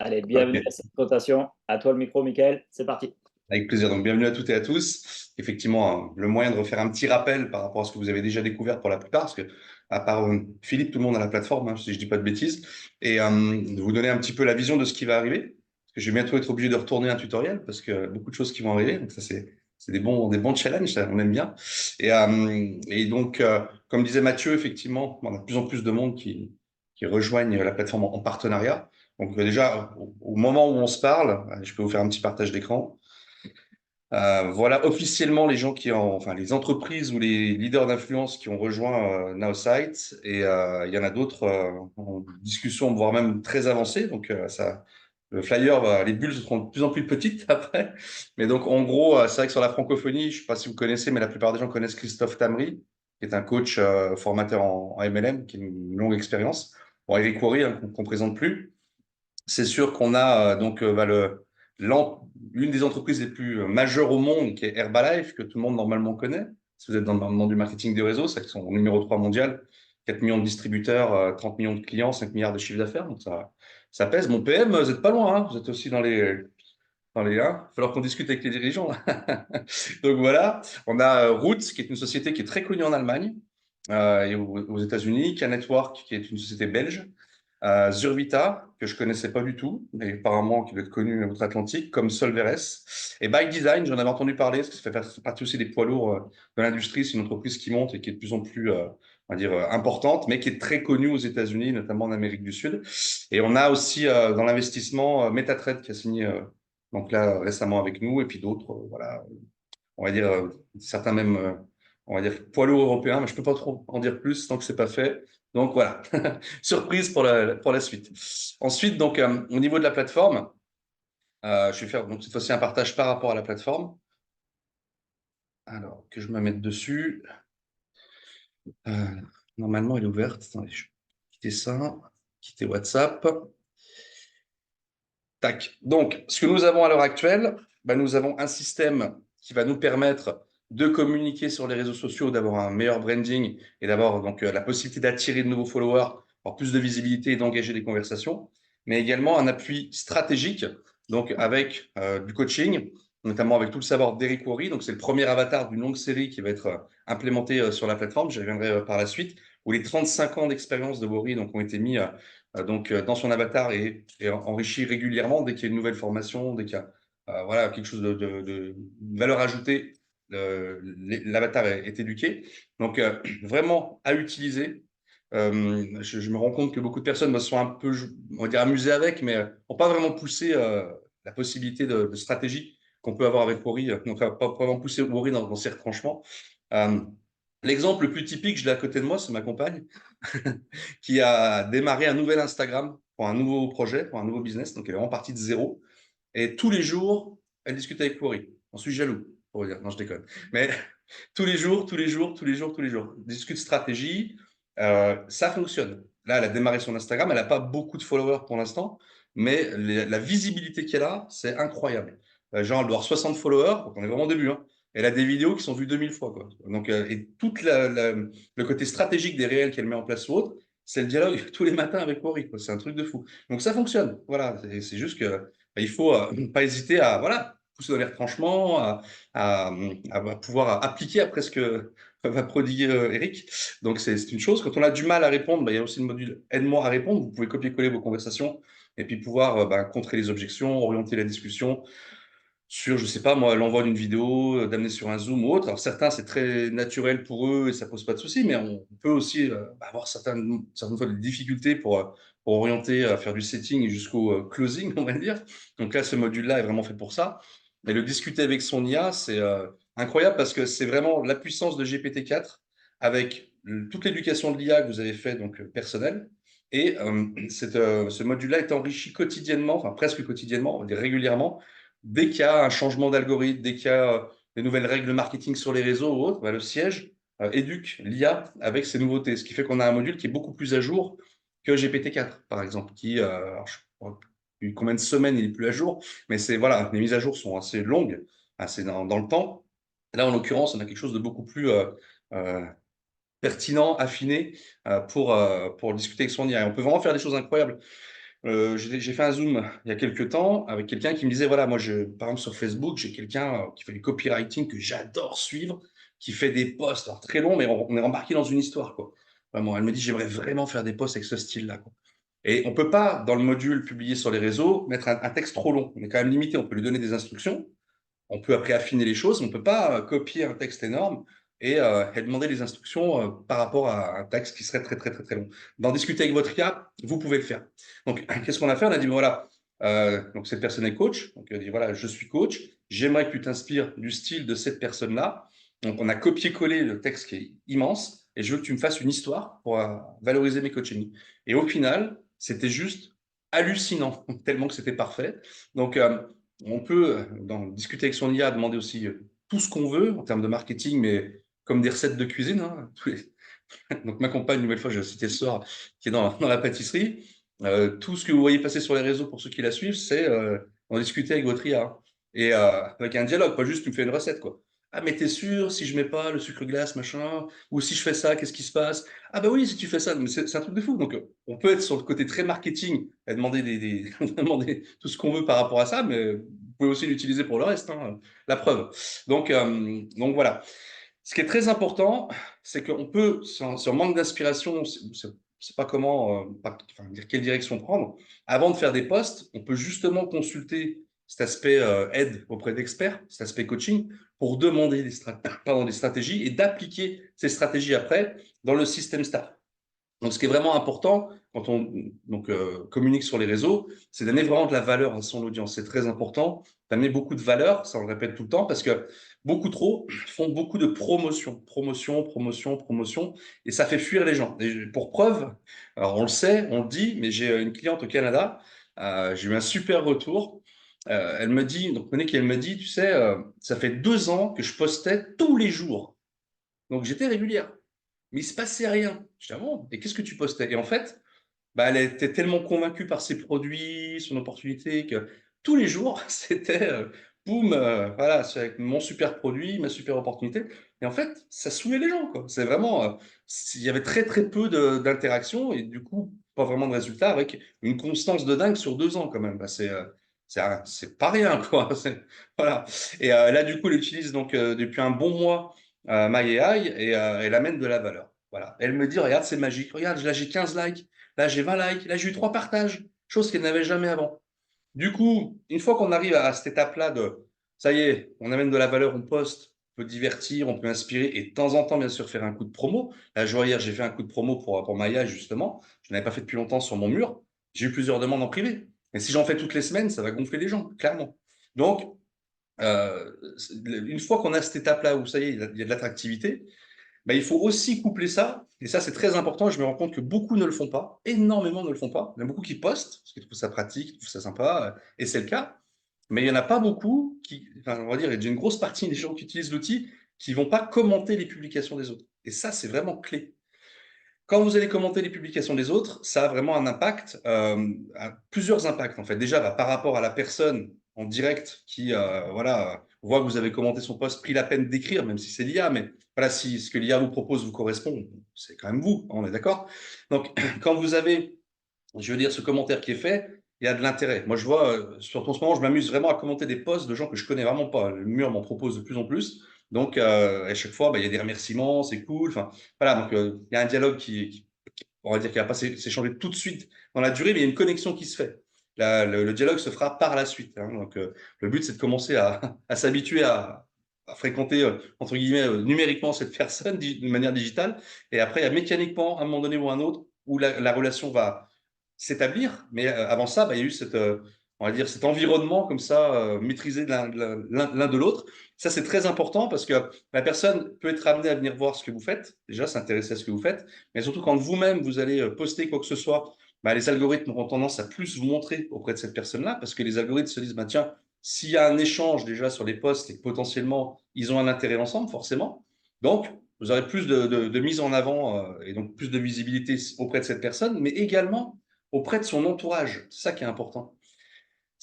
Allez, Ok, bienvenue à cette présentation. À toi le micro, Michael. C'est parti. avec plaisir. Donc, bienvenue à toutes et à tous. Effectivement, le moyen de refaire un petit rappel par rapport à ce que vous avez déjà découvert pour la plupart, parce que à part Philippe, tout le monde a la plateforme, hein, si je dis pas de bêtises, et de vous donner un petit peu la vision de ce qui va arriver. Parce que je vais bientôt être obligé de retourner un tutoriel, parce que beaucoup de choses qui vont arriver. Donc, ça, c'est des bons challenges, ça, on aime bien. Et donc, comme disait Mathieu, effectivement, on a de plus en plus de monde qui rejoignent la plateforme en partenariat. Donc, déjà, au moment où on se parle, je peux vous faire un petit partage d'écran. Voilà officiellement les gens enfin les entreprises ou les leaders d'influence qui ont rejoint Nowsite et il y en a d'autres en discussion, voire même très avancées. Donc le flyer, les bulles seront de plus en plus petites après. Mais donc en gros, c'est vrai que sur la francophonie, je ne sais pas si vous connaissez, mais la plupart des gens connaissent Christophe Tamry, qui est un coach formateur en MLM, qui a une longue expérience. Bon, Eric Worre, hein, qu'on ne présente plus. C'est sûr qu'on a l'une des entreprises les plus majeures au monde, qui est Herbalife, que tout le monde normalement connaît. Si vous êtes dans le monde du marketing des réseaux, c'est qu'ils sont numéro 3 mondial, 4 millions de distributeurs, 30 millions de clients, 5 milliards de chiffre d'affaires. Donc ça pèse. Mon PM, vous n'êtes pas loin, hein. Vous êtes aussi dans les 1. Il va falloir qu'on discute avec les dirigeants. Donc voilà, on a Roots, qui est une société qui est très connue en Allemagne et aux États-Unis, K Network, qui est une société belge. Zurvita, que je connaissais pas du tout, mais apparemment qui doit être connu outre-Atlantique, comme Solveres. Et By Design, j'en avais entendu parler, parce que ça fait partie aussi des poids lourds de l'industrie. C'est une entreprise qui monte et qui est de plus en plus, on va dire, importante, mais qui est très connue aux États-Unis, notamment en Amérique du Sud. Et on a aussi dans l'investissement MetaTrade qui a signé donc là récemment avec nous, et puis d'autres, voilà, on va dire certains même, on va dire poids lourds européens, mais je peux pas trop en dire plus tant que c'est pas fait. Donc voilà, surprise pour la suite. Ensuite, donc au niveau de la plateforme, je vais faire donc cette fois-ci un partage par rapport à la plateforme. Alors que je me mette dessus. Euh, Normalement, elle est ouverte. Attendez, je vais quitter ça, quitter WhatsApp. Tac. Donc, ce que nous avons à l'heure actuelle, ben, nous avons un système qui va nous permettre de communiquer sur les réseaux sociaux, d'avoir un meilleur branding et d'avoir donc la possibilité d'attirer de nouveaux followers, avoir plus de visibilité et d'engager des conversations, mais également un appui stratégique, donc avec du coaching, notamment avec tout le savoir d'Eric Worre. Donc, c'est le premier avatar d'une longue série qui va être implémenté sur la plateforme. J'y reviendrai par la suite, où les 35 ans d'expérience de Worre donc, ont été mis dans son avatar et enrichi régulièrement dès qu'il y a une nouvelle formation, dès qu'il y a voilà, quelque chose de valeur ajoutée, l'avatar est éduqué. Donc, vraiment à utiliser. Je me rends compte que beaucoup de personnes se sont un peu, on va dire, amusées avec, mais n'ont pas vraiment poussé la possibilité de stratégie qu'on peut avoir avec Worre. Donc, pas vraiment poussé Worre dans ses retranchements. Euh, L'exemple le plus typique, je l'ai à côté de moi, c'est ma compagne qui a démarré un nouvel Instagram pour un nouveau projet, pour un nouveau business. Donc, elle est vraiment partie de zéro. Et tous les jours, elle discute avec Worry. J'en suis jaloux, pour vous dire. Non, je déconne. Mais tous les jours, tous les jours, tous les jours, tous les jours. Discute stratégie. Ça fonctionne. Là, elle a démarré son Instagram. Elle n'a pas beaucoup de followers pour l'instant, mais la visibilité qu'elle a, c'est incroyable. Genre, elle doit avoir 60 followers. Donc, on est vraiment au début. Hein. Elle a des vidéos qui sont vues 2000 fois. Quoi. Donc, et tout le côté stratégique des réels qu'elle met en place ou autre, c'est le dialogue tous les matins avec Worry. C'est un truc de fou. Donc, ça fonctionne. Voilà. C'est juste que il faut pas hésiter à voilà, pousser dans les retranchements, à pouvoir appliquer après ce que va prodiguer Eric. Donc, c'est une chose. Quand on a du mal à répondre, il y a aussi le module Aide-moi à répondre. Vous pouvez copier-coller vos conversations et puis pouvoir contrer les objections, orienter la discussion sur, je sais pas moi, l'envoi d'une vidéo, d'amener sur un Zoom ou autre. Alors, certains, c'est très naturel pour eux et ça pose pas de souci, mais on peut aussi avoir certaines fois des difficultés pour orienter, faire du setting jusqu'au closing, on va dire. Donc là, ce module-là est vraiment fait pour ça. Mais le discuter avec son IA, c'est incroyable parce que c'est vraiment la puissance de GPT-4 avec toute l'éducation de l'IA que vous avez fait, donc personnelle. Et ce module-là est enrichi quotidiennement, enfin presque quotidiennement, on va dire régulièrement, dès qu'il y a un changement d'algorithme, dès qu'il y a des nouvelles règles de marketing sur les réseaux ou autre, le siège éduque l'IA avec ces nouveautés. Ce qui fait qu'on a un module qui est beaucoup plus à jour que GPT-4, par exemple, qui, alors, je ne sais pas depuis combien de semaines il est plus à jour, mais c'est voilà, les mises à jour sont assez longues, assez dans le temps. Là, en l'occurrence, on a quelque chose de beaucoup plus euh, pertinent, affiné pour discuter avec son IA. Et on peut vraiment faire des choses incroyables. J'ai fait un Zoom il y a quelques temps avec quelqu'un qui me disait, voilà, moi, par exemple, sur Facebook, j'ai quelqu'un qui fait du copywriting que j'adore suivre, qui fait des posts alors, très longs, mais on est embarqué dans une histoire, quoi. Vraiment, elle me dit, j'aimerais vraiment faire des posts avec ce style-là, quoi. Et on peut pas, dans le module publié sur les réseaux, mettre un texte trop long. On est quand même limité. On peut lui donner des instructions. On peut après affiner les choses. On ne peut pas copier un texte énorme et demander les instructions par rapport à un texte qui serait très, très, très, très long. D'en discuter avec votre IA, vous pouvez le faire. Donc, qu'est-ce qu'on a fait? On a dit, voilà, donc cette personne est coach. Donc, elle dit, voilà, je suis coach. J'aimerais que tu t'inspires du style de cette personne-là. Donc, on a copié-collé le texte qui est immense et je veux que tu me fasses une histoire pour valoriser mes coachings. Et au final, c'était juste hallucinant, tellement que c'était parfait. Donc, on peut discuter avec son IA, demander aussi tout ce qu'on veut en termes de marketing, mais comme des recettes de cuisine. Hein, donc ma compagne, une nouvelle fois, je vais citer ce soir, qui est dans la pâtisserie. Tout ce que vous voyez passer sur les réseaux pour ceux qui la suivent, c'est en discuter avec votre IA. Et avec un dialogue, pas juste tu me fais une recette, quoi. Ah, mais t'es sûr, si je mets pas le sucre glace, machin, ou si je fais ça, qu'est-ce qui se passe? Ah bah oui, si tu fais ça, mais c'est un truc de fou. Donc on peut être sur le côté très marketing et demander demander tout ce qu'on veut par rapport à ça, mais vous pouvez aussi l'utiliser pour le reste, hein, la preuve. Donc voilà. Ce qui est très important, c'est qu'on peut, si on manque d'inspiration, on ne sait pas comment, enfin, dire quelle direction prendre, avant de faire des posts, on peut justement consulter cet aspect aide auprès d'experts, cet aspect coaching, pour demander des stratégies et d'appliquer ces stratégies après dans le système staff. Donc, ce qui est vraiment important quand on communique sur les réseaux, c'est d'amener vraiment de la valeur à son audience. C'est très important d'amener beaucoup de valeur, ça on le répète tout le temps, parce que beaucoup trop font beaucoup de promotion, promotion, promotion, promotion, et ça fait fuir les gens. Et pour preuve, alors on le sait, on le dit, mais j'ai une cliente au Canada, j'ai eu un super retour. Elle me dit, donc Monique, elle me dit, tu sais, ça fait 2 ans que je postais tous les jours. Donc j'étais régulière mais il se passait rien. Je dis, ah bon, et qu'est-ce que tu postais? Et en fait, bah, elle était tellement convaincue par ses produits, son opportunité, que tous les jours, c'était boum, voilà, c'est avec mon super produit, ma super opportunité. Et en fait, ça saoulait les gens, quoi. C'est vraiment, il y avait très très peu d'interactions et du coup, pas vraiment de résultats avec une constance de dingue sur 2 ans quand même. Bah, c'est pas rien, quoi. Voilà. Et là, du coup, elle utilise donc depuis un bon mois My AI et elle amène de la valeur. Voilà. Elle me dit, regarde, c'est magique. Regarde, là, j'ai 15 likes. Là, j'ai 20 likes. Là, j'ai eu 3 partages. Chose qu'elle n'avait jamais avant. Du coup, une fois qu'on arrive à cette étape-là de, ça y est, on amène de la valeur, on poste, on peut divertir, on peut inspirer et de temps en temps, bien sûr, faire un coup de promo. Là, je vois hier, j'ai fait un coup de promo pour Maya, justement. Je n'avais pas fait depuis longtemps sur mon mur. J'ai eu plusieurs demandes en privé. Et si j'en fais toutes les semaines, ça va gonfler les gens, clairement. Donc, une fois qu'on a cette étape-là où ça y est, il y a de l'attractivité, bah, il faut aussi coupler ça, et ça c'est très important, et je me rends compte que beaucoup ne le font pas, énormément ne le font pas. Il y en a beaucoup qui postent, parce qu'ils trouvent ça pratique, ils trouvent ça sympa, et c'est le cas, mais il n'y en a pas beaucoup qui, enfin, on va dire, il y a une grosse partie des gens qui utilisent l'outil qui ne vont pas commenter les publications des autres. Et ça, c'est vraiment clé. Quand vous allez commenter les publications des autres, ça a vraiment un impact, plusieurs impacts en fait. Déjà, bah, par rapport à la personne en direct qui voilà, voit que vous avez commenté son post, pris la peine d'écrire, même si c'est l'IA, mais voilà, si ce que l'IA vous propose vous correspond, c'est quand même vous, on est d'accord. Donc, quand vous avez, je veux dire, ce commentaire qui est fait, il y a de l'intérêt. Moi, je vois, surtout en ce moment, je m'amuse vraiment à commenter des posts de gens que je connais vraiment pas. Le mur m'en propose de plus en plus. Donc, à chaque fois, bah, il y a des remerciements, c'est cool. Enfin, voilà, donc il y a un dialogue on va dire, qui va pas s'échanger tout de suite dans la durée, mais il y a une connexion qui se fait. Le dialogue se fera par la suite. Hein. Donc, le but, c'est de commencer à s'habituer à fréquenter, entre guillemets, numériquement cette personne de manière digitale. Et après, il y a mécaniquement, à un moment donné ou à un autre, où la relation va s'établir. Mais avant ça, bah, il y a eu on va dire, cet environnement comme ça, maîtrisé de l'un de l'autre. Ça, c'est très important parce que la personne peut être amenée à venir voir ce que vous faites, déjà s'intéresser à ce que vous faites, mais surtout quand vous-même, vous allez poster quoi que ce soit, bah, les algorithmes auront tendance à plus vous montrer auprès de cette personne-là parce que les algorithmes se disent, bah, tiens, s'il y a un échange déjà sur les posts et que potentiellement, ils ont un intérêt ensemble, forcément. Donc, vous aurez plus de mise en avant et donc plus de visibilité auprès de cette personne, mais également auprès de son entourage. C'est ça qui est important.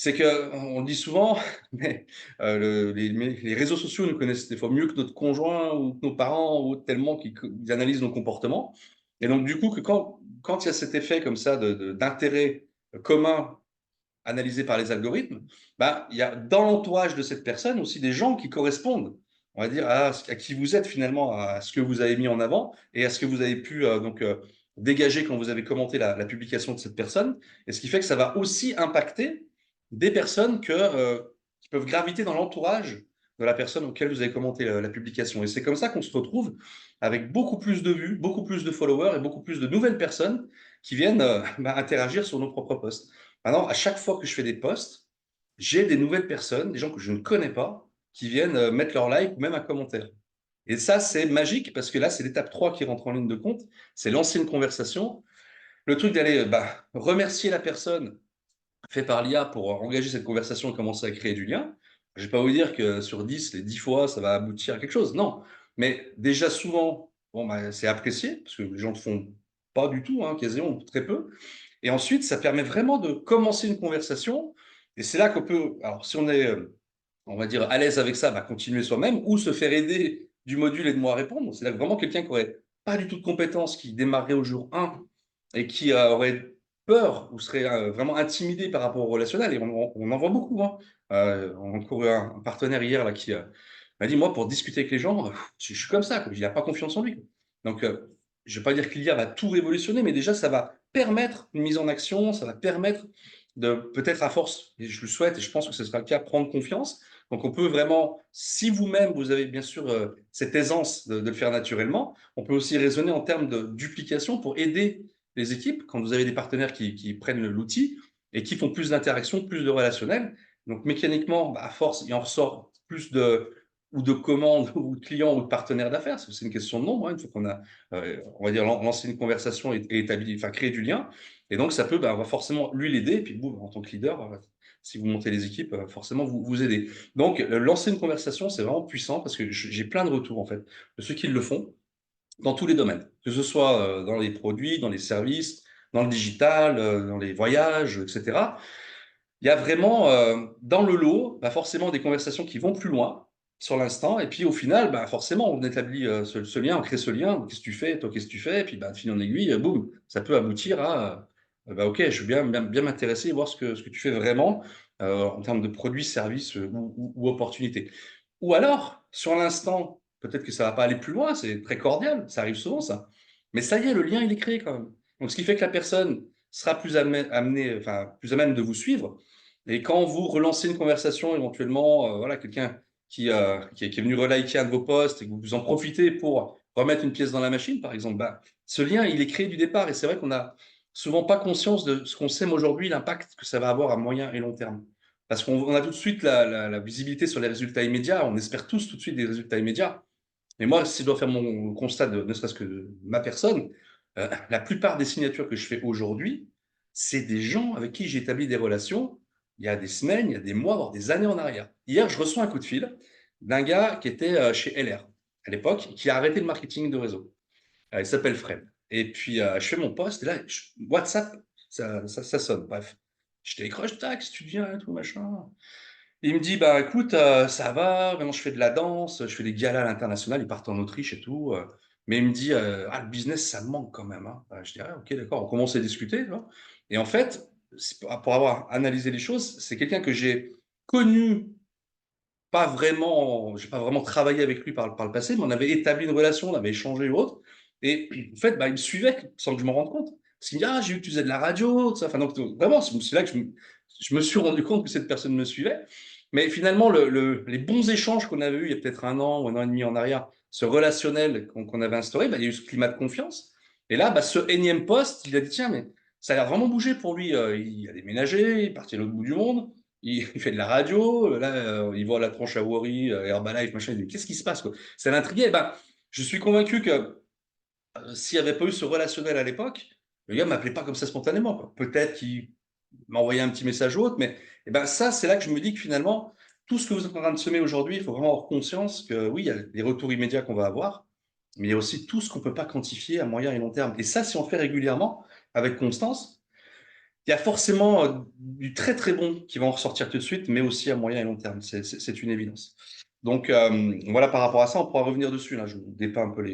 C'est que, on le dit souvent, mais les réseaux sociaux nous connaissent des fois mieux que notre conjoint ou que nos parents ou autres, tellement qu'ils analysent nos comportements. Et donc, du coup, quand il y a cet effet comme ça d'intérêt commun analysé par les algorithmes, bah, il y a dans l'entourage de cette personne aussi des gens qui correspondent, on va dire, à qui vous êtes finalement, à ce que vous avez mis en avant et à ce que vous avez pu dégager quand vous avez commenté la publication de cette personne. Et ce qui fait que ça va aussi impacter des personnes qui peuvent graviter dans l'entourage de la personne auquel vous avez commenté la publication. Et c'est comme ça qu'on se retrouve avec beaucoup plus de vues, beaucoup plus de followers et beaucoup plus de nouvelles personnes qui viennent interagir sur nos propres posts. Maintenant, à chaque fois que je fais des posts, j'ai des nouvelles personnes, des gens que je ne connais pas, qui viennent mettre leur like ou même un commentaire. Et ça, c'est magique parce que là, c'est l'étape 3 qui rentre en ligne de compte. C'est lancer une conversation. Le truc d'aller remercier la personne fait par l'IA pour engager cette conversation et commencer à créer du lien. Je ne vais pas vous dire que sur 10, les 10 fois, ça va aboutir à quelque chose. Non. Mais déjà, souvent, bon, c'est apprécié parce que les gens ne le font pas du tout, hein, quasiment, très peu. Et ensuite, ça permet vraiment de commencer une conversation. Et c'est là qu'on peut, alors si on est, on va dire, à l'aise avec ça, continuer soi-même ou se faire aider du module et de moi répondre. C'est là que vraiment quelqu'un qui n'aurait pas du tout de compétences, qui démarrerait au jour 1 et qui aurait peur ou serait vraiment intimidé par rapport au relationnel. Et on en voit beaucoup. Hein. On a encore eu un partenaire hier là, qui m'a dit, moi, pour discuter avec les gens, je suis comme ça. Quoi. Il n'a pas confiance en lui. Quoi. Donc, je ne vais pas dire que l'IA va tout révolutionner, mais déjà, ça va permettre une mise en action, ça va permettre de peut-être à force, et je le souhaite, et je pense que ce sera le cas, prendre confiance. Donc on peut vraiment, si vous-même, vous avez bien sûr cette aisance de le faire naturellement, on peut aussi raisonner en termes de duplication pour aider les équipes, quand vous avez des partenaires qui prennent l'outil et qui font plus d'interactions, plus de relationnel. Donc mécaniquement, à force, il en ressort plus ou de commandes, ou de clients, ou de partenaires d'affaires, parce que c'est une question de nombre. Hein, une fois qu'on a, on va dire, lancé une conversation et établi, enfin créé du lien. Et donc, ça peut, on va forcément lui l'aider. Et puis, boum, en tant que leader, si vous montez les équipes, forcément, vous aider. Donc, lancer une conversation, c'est vraiment puissant parce que j'ai plein de retours, en fait, de ceux qui le font dans tous les domaines, que ce soit dans les produits, dans les services, dans le digital, dans les voyages, etc. Il y a vraiment dans le lot, forcément des conversations qui vont plus loin sur l'instant. Et puis au final, forcément, on établit ce lien, on crée ce lien. Qu'est-ce que tu fais? Toi, qu'est-ce que tu fais? Et puis, de fil en aiguille, boum, ça peut aboutir à OK, je veux bien m'intéresser et voir ce que tu fais vraiment en termes de produits, services ou opportunités. Ou alors, sur l'instant, peut-être que ça va pas aller plus loin, c'est très cordial, ça arrive souvent ça. Mais ça y est, le lien, il est créé quand même. Donc, ce qui fait que la personne sera plus plus à même de vous suivre. Et quand vous relancez une conversation, éventuellement, voilà, quelqu'un qui est venu reliker un de vos posts et que vous en profitez pour remettre une pièce dans la machine, par exemple, ce lien, il est créé du départ. Et c'est vrai qu'on n'a souvent pas conscience de ce qu'on sème aujourd'hui, l'impact que ça va avoir à moyen et long terme. Parce qu'on a tout de suite la visibilité sur les résultats immédiats. On espère tous tout de suite des résultats immédiats. Mais moi, si je dois faire mon constat, ne serait-ce que de ma personne, la plupart des signatures que je fais aujourd'hui, c'est des gens avec qui j'ai établi des relations il y a des semaines, il y a des mois, voire des années en arrière. Hier, je reçois un coup de fil d'un gars qui était chez LR à l'époque, qui a arrêté le marketing de réseau. Il s'appelle Fred. Et puis, je fais mon post, et là, WhatsApp, ça sonne. Bref, je décroche, tac, si tu viens, et tout, machin. Il me dit, écoute, ça va, maintenant je fais de la danse, je fais des galas à l'international, ils partent en Autriche et tout. Mais il me dit, ah, le business, ça me manque quand même. Hein. Je dis, ah, ok, d'accord, on commence à discuter. Tu vois. Et en fait, pour avoir analysé les choses, c'est quelqu'un que j'ai connu, pas vraiment, j'ai pas vraiment travaillé avec lui par le passé, mais on avait établi une relation, on avait échangé ou autre. Et en fait, il me suivait sans que je m'en rende compte. Parce qu'il me dit, ah, j'ai vu que tu faisais de la radio, tout ça. Enfin, donc, vraiment, c'est là que je me suis rendu compte que cette personne me suivait. Mais finalement, les bons échanges qu'on avait eus il y a peut-être un an ou un an et demi en arrière, ce relationnel qu'on avait instauré, il y a eu ce climat de confiance. Et là, ce énième poste, il a dit, tiens, mais ça a l'air vraiment bougé pour lui. Il a déménagé, il est parti à l'autre bout du monde, il fait de la radio, là, il voit la tronche à Wari, Herbalife, machin, il dit, qu'est-ce qui se passe, quoi? Ça l'intriguait. Je suis convaincu que s'il n'y avait pas eu ce relationnel à l'époque, le gars ne m'appelait pas comme ça spontanément, quoi. Peut-être qu'il m'envoyait un petit message ou autre, mais ça, c'est là que je me dis que finalement, tout ce que vous êtes en train de semer aujourd'hui, il faut vraiment avoir conscience que oui, il y a les retours immédiats qu'on va avoir, mais il y a aussi tout ce qu'on ne peut pas quantifier à moyen et long terme. Et ça, si on le fait régulièrement, avec constance, il y a forcément du très très bon qui va en ressortir tout de suite, mais aussi à moyen et long terme. C'est une évidence. Donc voilà, par rapport à ça, on pourra revenir dessus. Là, je vous dépeins un peu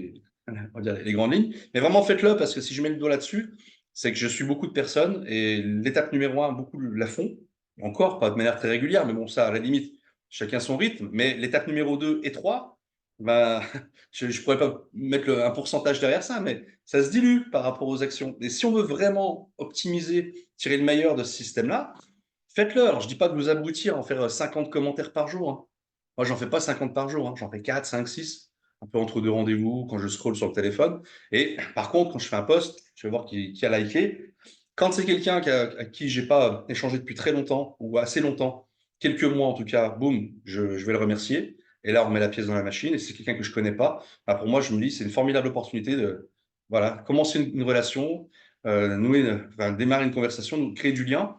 on va dire les grandes lignes. Mais vraiment, faites-le parce que si je mets le doigt là-dessus, c'est que je suis beaucoup de personnes et l'étape numéro 1, beaucoup la font, encore pas de manière très régulière, mais bon, ça, à la limite, chacun son rythme. Mais l'étape numéro 2 et 3, bah, je ne pourrais pas mettre un pourcentage derrière ça, mais ça se dilue par rapport aux actions. Et si on veut vraiment optimiser, tirer le meilleur de ce système-là, faites-le. Alors, je ne dis pas de vous abrutir, en faire 50 commentaires par jour, hein. Moi, j'en fais pas 50 par jour, hein. J'en fais 4, 5, 6, un peu entre deux rendez-vous, quand je scrolle sur le téléphone. Et par contre, quand je fais un post, je vais voir qui a liké. Quand c'est quelqu'un à qui j'ai pas échangé depuis très longtemps, ou assez longtemps, quelques mois en tout cas, boum, je vais le remercier. Et là, on remet la pièce dans la machine. Et si c'est quelqu'un que je connais pas, bah, pour moi, je me dis, c'est une formidable opportunité de voilà, commencer une relation, enfin, démarrer une conversation, créer du lien.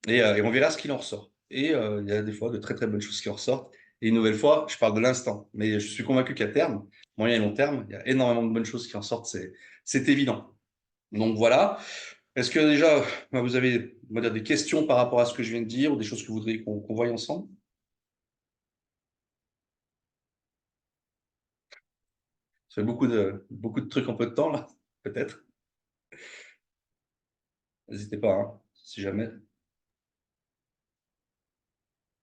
Et on verra ce qu'il en ressort. Et il y a des fois de très très bonnes choses qui en ressortent. Et une nouvelle fois, je parle de l'instant. Mais je suis convaincu qu'à terme, moyen et long terme, il y a énormément de bonnes choses qui en sortent. C'est évident. Donc voilà. Est-ce que déjà, vous avez, on va dire, des questions par rapport à ce que je viens de dire ou des choses que vous voudriez qu'on voie ensemble? Ça fait beaucoup de trucs en peu de temps, là, peut-être. N'hésitez pas, hein, si jamais.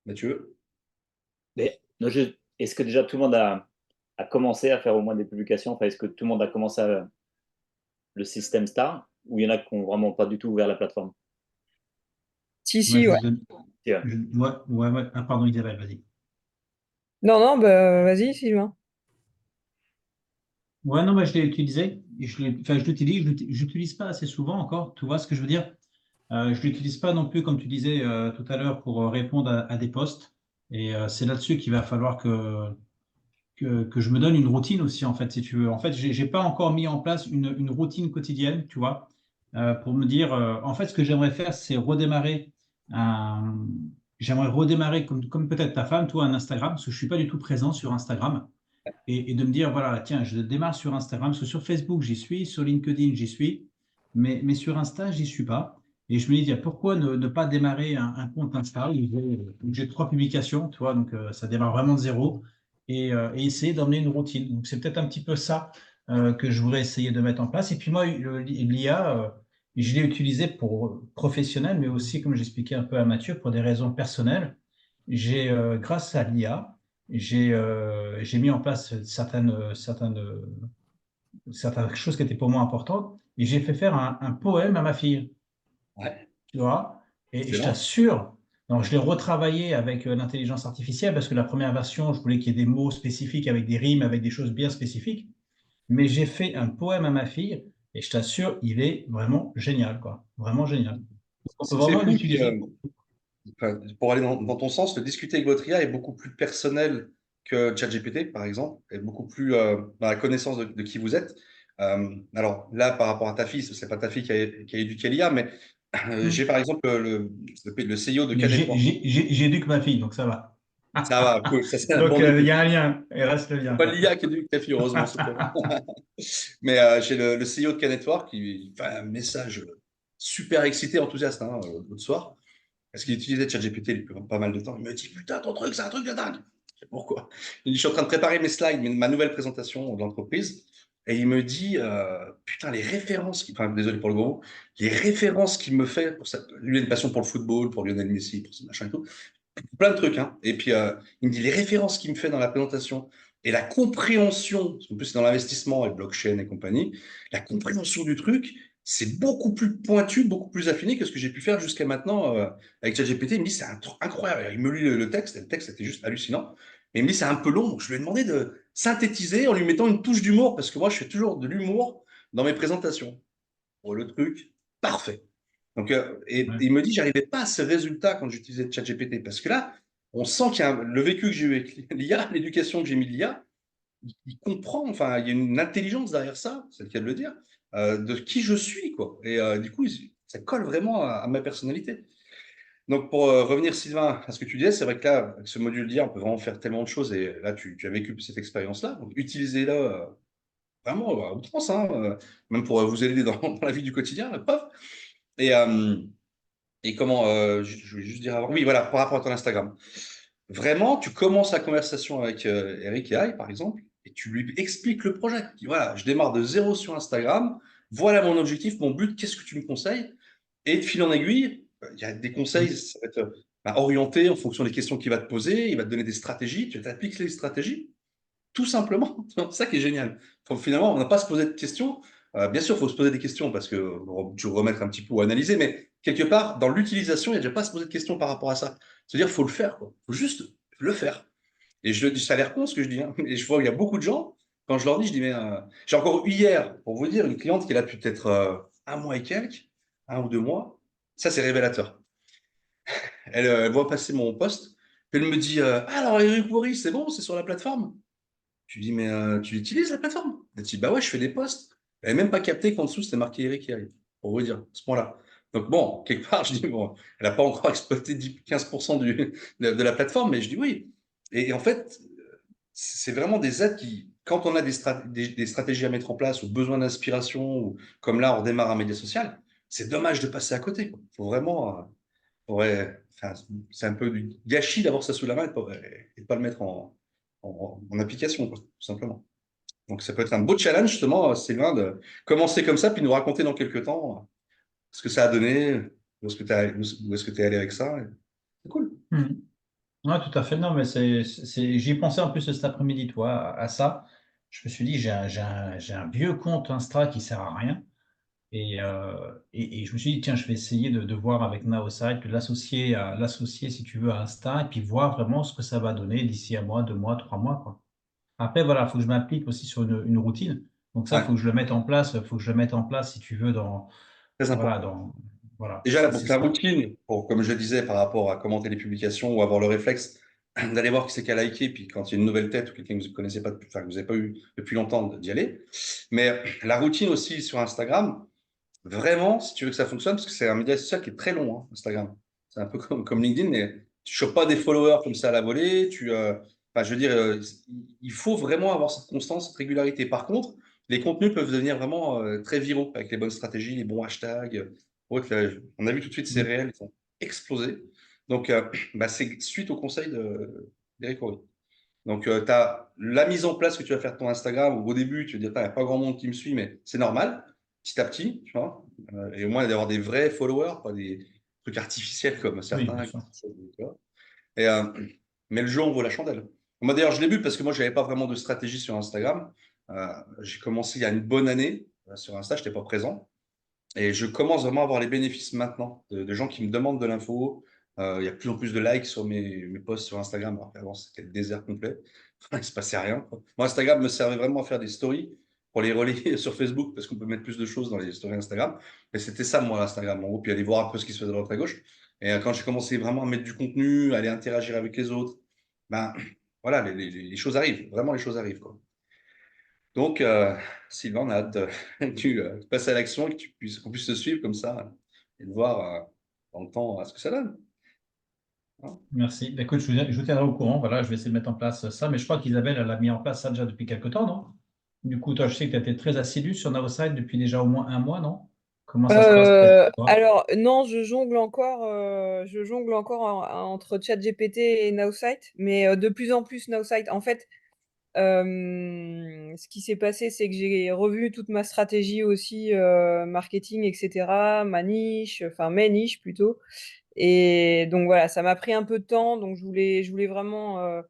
Mathieu? Mais est-ce que déjà tout le monde a commencé à faire au moins des publications? Enfin, est-ce que tout le monde a commencé le système Star ou il y en a qui n'ont vraiment pas du tout ouvert la plateforme? Si, Moi, si, je ouais. vous donne. Tiens. Ouais. Ah, pardon, Isabelle, vas-y. Non, non, bah, vas-y, Sylvain. Ouais, non, bah, je l'ai utilisé. Enfin, je l'utilise, j'utilise pas assez souvent encore. Tu vois ce que je veux dire? Je l'utilise pas non plus, comme tu disais tout à l'heure, pour répondre à des posts. Et c'est là-dessus qu'il va falloir que je me donne une routine aussi, en fait, si tu veux. En fait, j'ai pas encore mis en place une routine quotidienne, tu vois, pour me dire, en fait, ce que j'aimerais faire, c'est redémarrer un, j'aimerais redémarrer comme peut-être ta femme, toi, un Instagram, parce que je suis pas du tout présent sur Instagram, et de me dire, voilà, tiens, je démarre sur Instagram, parce que sur Facebook, j'y suis, sur LinkedIn, j'y suis, mais sur Insta, j'y suis pas. Et je me dis, tiens, pourquoi ne pas démarrer un compte Insta où j'ai 3 publications, tu vois, donc ça démarre vraiment de zéro et essayer d'emmener une routine. Donc, c'est peut-être un petit peu ça que je voudrais essayer de mettre en place. Et puis moi, l'IA, je l'ai utilisé pour professionnel, mais aussi, comme j'expliquais un peu à Mathieu, pour des raisons personnelles. Grâce à l'IA, j'ai mis en place certaines choses qui étaient pour moi importantes et j'ai fait faire un poème à ma fille, Ouais, tu vois. Et je excellent. t'assure, donc je l'ai retravaillé avec l'intelligence artificielle parce que la première version, je voulais qu'il y ait des mots spécifiques avec des rimes, avec des choses bien spécifiques. Mais j'ai fait un poème à ma fille et je t'assure, il est vraiment génial, quoi. Vraiment génial. Donc, on peut C'est vraiment fou l'utiliser. enfin, pour aller dans ton sens, le discuter avec votre IA est beaucoup plus personnel que ChatGPT, par exemple, et beaucoup plus dans la connaissance de qui vous êtes. Alors là, par rapport à ta fille, ce n'est pas ta fille qui a éduqué l'IA, mais j'ai par exemple le CEO de Mais Canetwork. j'éduque ma fille, donc ça va. Ça va, cool, ça c'est un Donc, bon il début. y a un lien, il reste le C'est lien, pas quoi. l'IA qui éduque ta fille, heureusement, c'est toi. Mais j'ai le CEO de Canetwork qui fait un message super excité, enthousiaste l'autre soir. Parce qu'il utilisait ChatGPT depuis pas mal de temps. Il me dit putain, ton truc, c'est un truc de dingue. Je sais pourquoi. Il dit, je suis en train de préparer mes slides, ma nouvelle présentation de l'entreprise. Et il me dit putain, les références, enfin, désolé pour le gros mot, les références qu'il me fait, pour ça, lui a une passion pour le football, pour Lionel Messi, pour ce machin et tout, plein de trucs. Hein. Et puis il me dit les références qu'il me fait dans la présentation et la compréhension, parce qu'en plus c'est dans l'investissement et blockchain et compagnie, la compréhension du truc, c'est beaucoup plus pointu, beaucoup plus affiné que ce que j'ai pu faire jusqu'à maintenant avec ChatGPT. Il me dit c'est incroyable. Il me lit le texte, et le texte était juste hallucinant. Mais il me dit c'est un peu long, donc je lui ai demandé de synthétiser en lui mettant une touche d'humour, parce que moi je fais toujours de l'humour dans mes présentations. Pour le truc, parfait. Donc, et Ouais. il me dit, j'arrivais pas à ce résultat quand j'utilisais ChatGPT. Parce que là, on sent qu'il y a le vécu que j'ai eu avec l'IA, l'éducation que j'ai mis de l'IA, il comprend, enfin, il y a une intelligence derrière ça, c'est le cas de le dire, de qui je suis, quoi. Et du coup, ça colle vraiment à ma personnalité. Donc, pour revenir, Sylvain, à ce que tu disais, c'est vrai que là, avec ce module d'IA, on peut vraiment faire tellement de choses. Et là, tu as vécu cette expérience-là. Donc, utilisez-la vraiment à outrance, hein, même pour vous aider dans la vie du quotidien, là, paf. Et, et comment, je vais juste dire avant. Oui, voilà, par rapport à ton Instagram. Vraiment, tu commences la conversation avec Eric et I, par exemple, et tu lui expliques le projet. Tu dis, voilà, je démarre de zéro sur Instagram, voilà mon objectif, mon but, qu'est-ce que tu me conseilles? Et de fil en aiguille, il y a des conseils, ça va être orienté en fonction des questions qu'il va te poser, il va te donner des stratégies, tu appliques les stratégies, tout simplement. C'est ça qui est génial. Finalement, on n'a pas à se poser de questions. Bien sûr, il faut se poser des questions parce que tu remettre un petit peu ou analyser, mais quelque part, dans l'utilisation, il n'y a déjà pas à se poser de questions par rapport à ça. C'est-à-dire, il faut le faire. Il faut juste le faire. Et je le dis, ça a l'air con ce que je dis. Hein. Et je vois qu'il y a beaucoup de gens, quand je leur dis, je dis, mais j'ai encore eu hier, pour vous dire, une cliente qui est là depuis peut-être un mois et quelques, 1 ou 2 mois. Ça, c'est révélateur. Elle voit passer mon post, puis elle me dit alors, Eric Worry, c'est bon, c'est sur la plateforme. Je lui dis, mais tu utilises la plateforme? Elle dit, bah ouais, je fais des posts. Elle n'avait même pas capté qu'en dessous, c'était marqué Eric qui arrive, pour vous dire, à ce point-là. Donc bon, quelque part, je dis, bon, elle n'a pas encore exploité 15% de la plateforme, mais je dis oui. Et en fait, c'est vraiment des aides qui, quand on a des stratégies à mettre en place ou besoin d'inspiration, ou comme là, on démarre un média social, c'est dommage de passer à côté. Il faut vraiment, enfin, c'est un peu du gâchis d'avoir ça sous la main et de pas le mettre en application, quoi, tout simplement. Donc, ça peut être un beau challenge, justement, Sylvain, de commencer comme ça, puis nous raconter dans quelques temps ce que ça a donné, où est-ce que tu es allé avec ça. C'est cool. Mhm. Ouais, tout à fait. Non, mais j'y pensais en plus cet après-midi, toi, à ça. Je me suis dit, j'ai un vieux compte Insta qui sert à rien. Et je me suis dit, tiens, je vais essayer de voir avec Naosite, de l'associer, si tu veux, à Insta, et puis voir vraiment ce que ça va donner d'ici 1 mois, 2 mois, 3 mois, quoi. Après, voilà, il faut que je m'applique aussi sur une routine. Donc ça, il faut Ouais, que je le mette en place, faut que je le mette en place, si tu veux, très voilà, important. voilà, Déjà, c'est la ça. routine, comme je le disais, par rapport à commenter les publications ou avoir le réflexe d'aller voir qui c'est qui a liké, puis quand il y a une nouvelle tête ou quelqu'un que vous ne connaissez pas, enfin, que vous n'avez pas eu depuis longtemps, d'y aller. Mais la routine aussi sur Instagram, vraiment, si tu veux que ça fonctionne, parce que c'est un média social qui est très long, hein, Instagram. C'est un peu comme LinkedIn, mais tu ne chopes pas des followers comme ça à la volée. Enfin, je veux dire, il faut vraiment avoir cette constance, cette régularité. Par contre, les contenus peuvent devenir vraiment très viraux avec les bonnes stratégies, les bons hashtags. Ouais, on a vu tout de suite, ces Mm. réels, ils ont explosé. Donc, bah, c'est suite au conseil d'Eric Horry. Donc, tu as la mise en place que tu vas faire de ton Instagram, où au début, tu vas dire, il n'y a pas grand monde qui me suit, mais c'est normal, petit à petit, tu vois. Et au moins d'avoir des vrais followers, pas des trucs artificiels comme Oui, bien certains. sûr. Tu vois. Et, mais le jeu en vaut la chandelle. Moi, d'ailleurs, je l'ai vu parce que moi, je n'avais pas vraiment de stratégie sur Instagram. J'ai commencé il y a une bonne année sur Insta, je n'étais pas présent. Et je commence vraiment à avoir les bénéfices maintenant de gens qui me demandent de l'info. Il y a de plus en plus de likes sur mes posts sur Instagram. Alors qu'avant, c'était le désert complet. Il ne se passait rien, quoi. Moi, Instagram me servait vraiment à faire des stories pour les relayer sur Facebook parce qu'on peut mettre plus de choses dans les stories Instagram. Et c'était ça, moi, Instagram. En gros, puis aller voir un peu ce qui se faisait de droite à gauche. Et quand j'ai commencé vraiment à mettre du contenu, à aller interagir avec les autres, ben voilà, les choses arrivent. Vraiment, les choses arrivent, quoi. Donc, Sylvain, on a hâte que tu passes à l'action et qu'on puisse te suivre comme ça et de voir dans le temps ce que ça donne. Hein. Merci. Bah, écoute, je vous tiendrai au courant. Voilà, je vais essayer de mettre en place ça. Mais je crois qu'Isabelle, elle a mis en place ça déjà depuis quelque temps, non? Du coup, toi, je sais que tu as été très assidu sur Naosite depuis déjà au moins 1 mois, non? Comment ça se passe pour toi? Alors, non, je jongle encore entre ChatGPT et Nowsite, mais de plus en plus Nowsite. En fait, ce qui s'est passé, c'est que j'ai revu toute ma stratégie aussi, marketing, etc., ma niche, enfin mes niches plutôt. Et donc voilà, ça m'a pris un peu de temps, donc je voulais vraiment,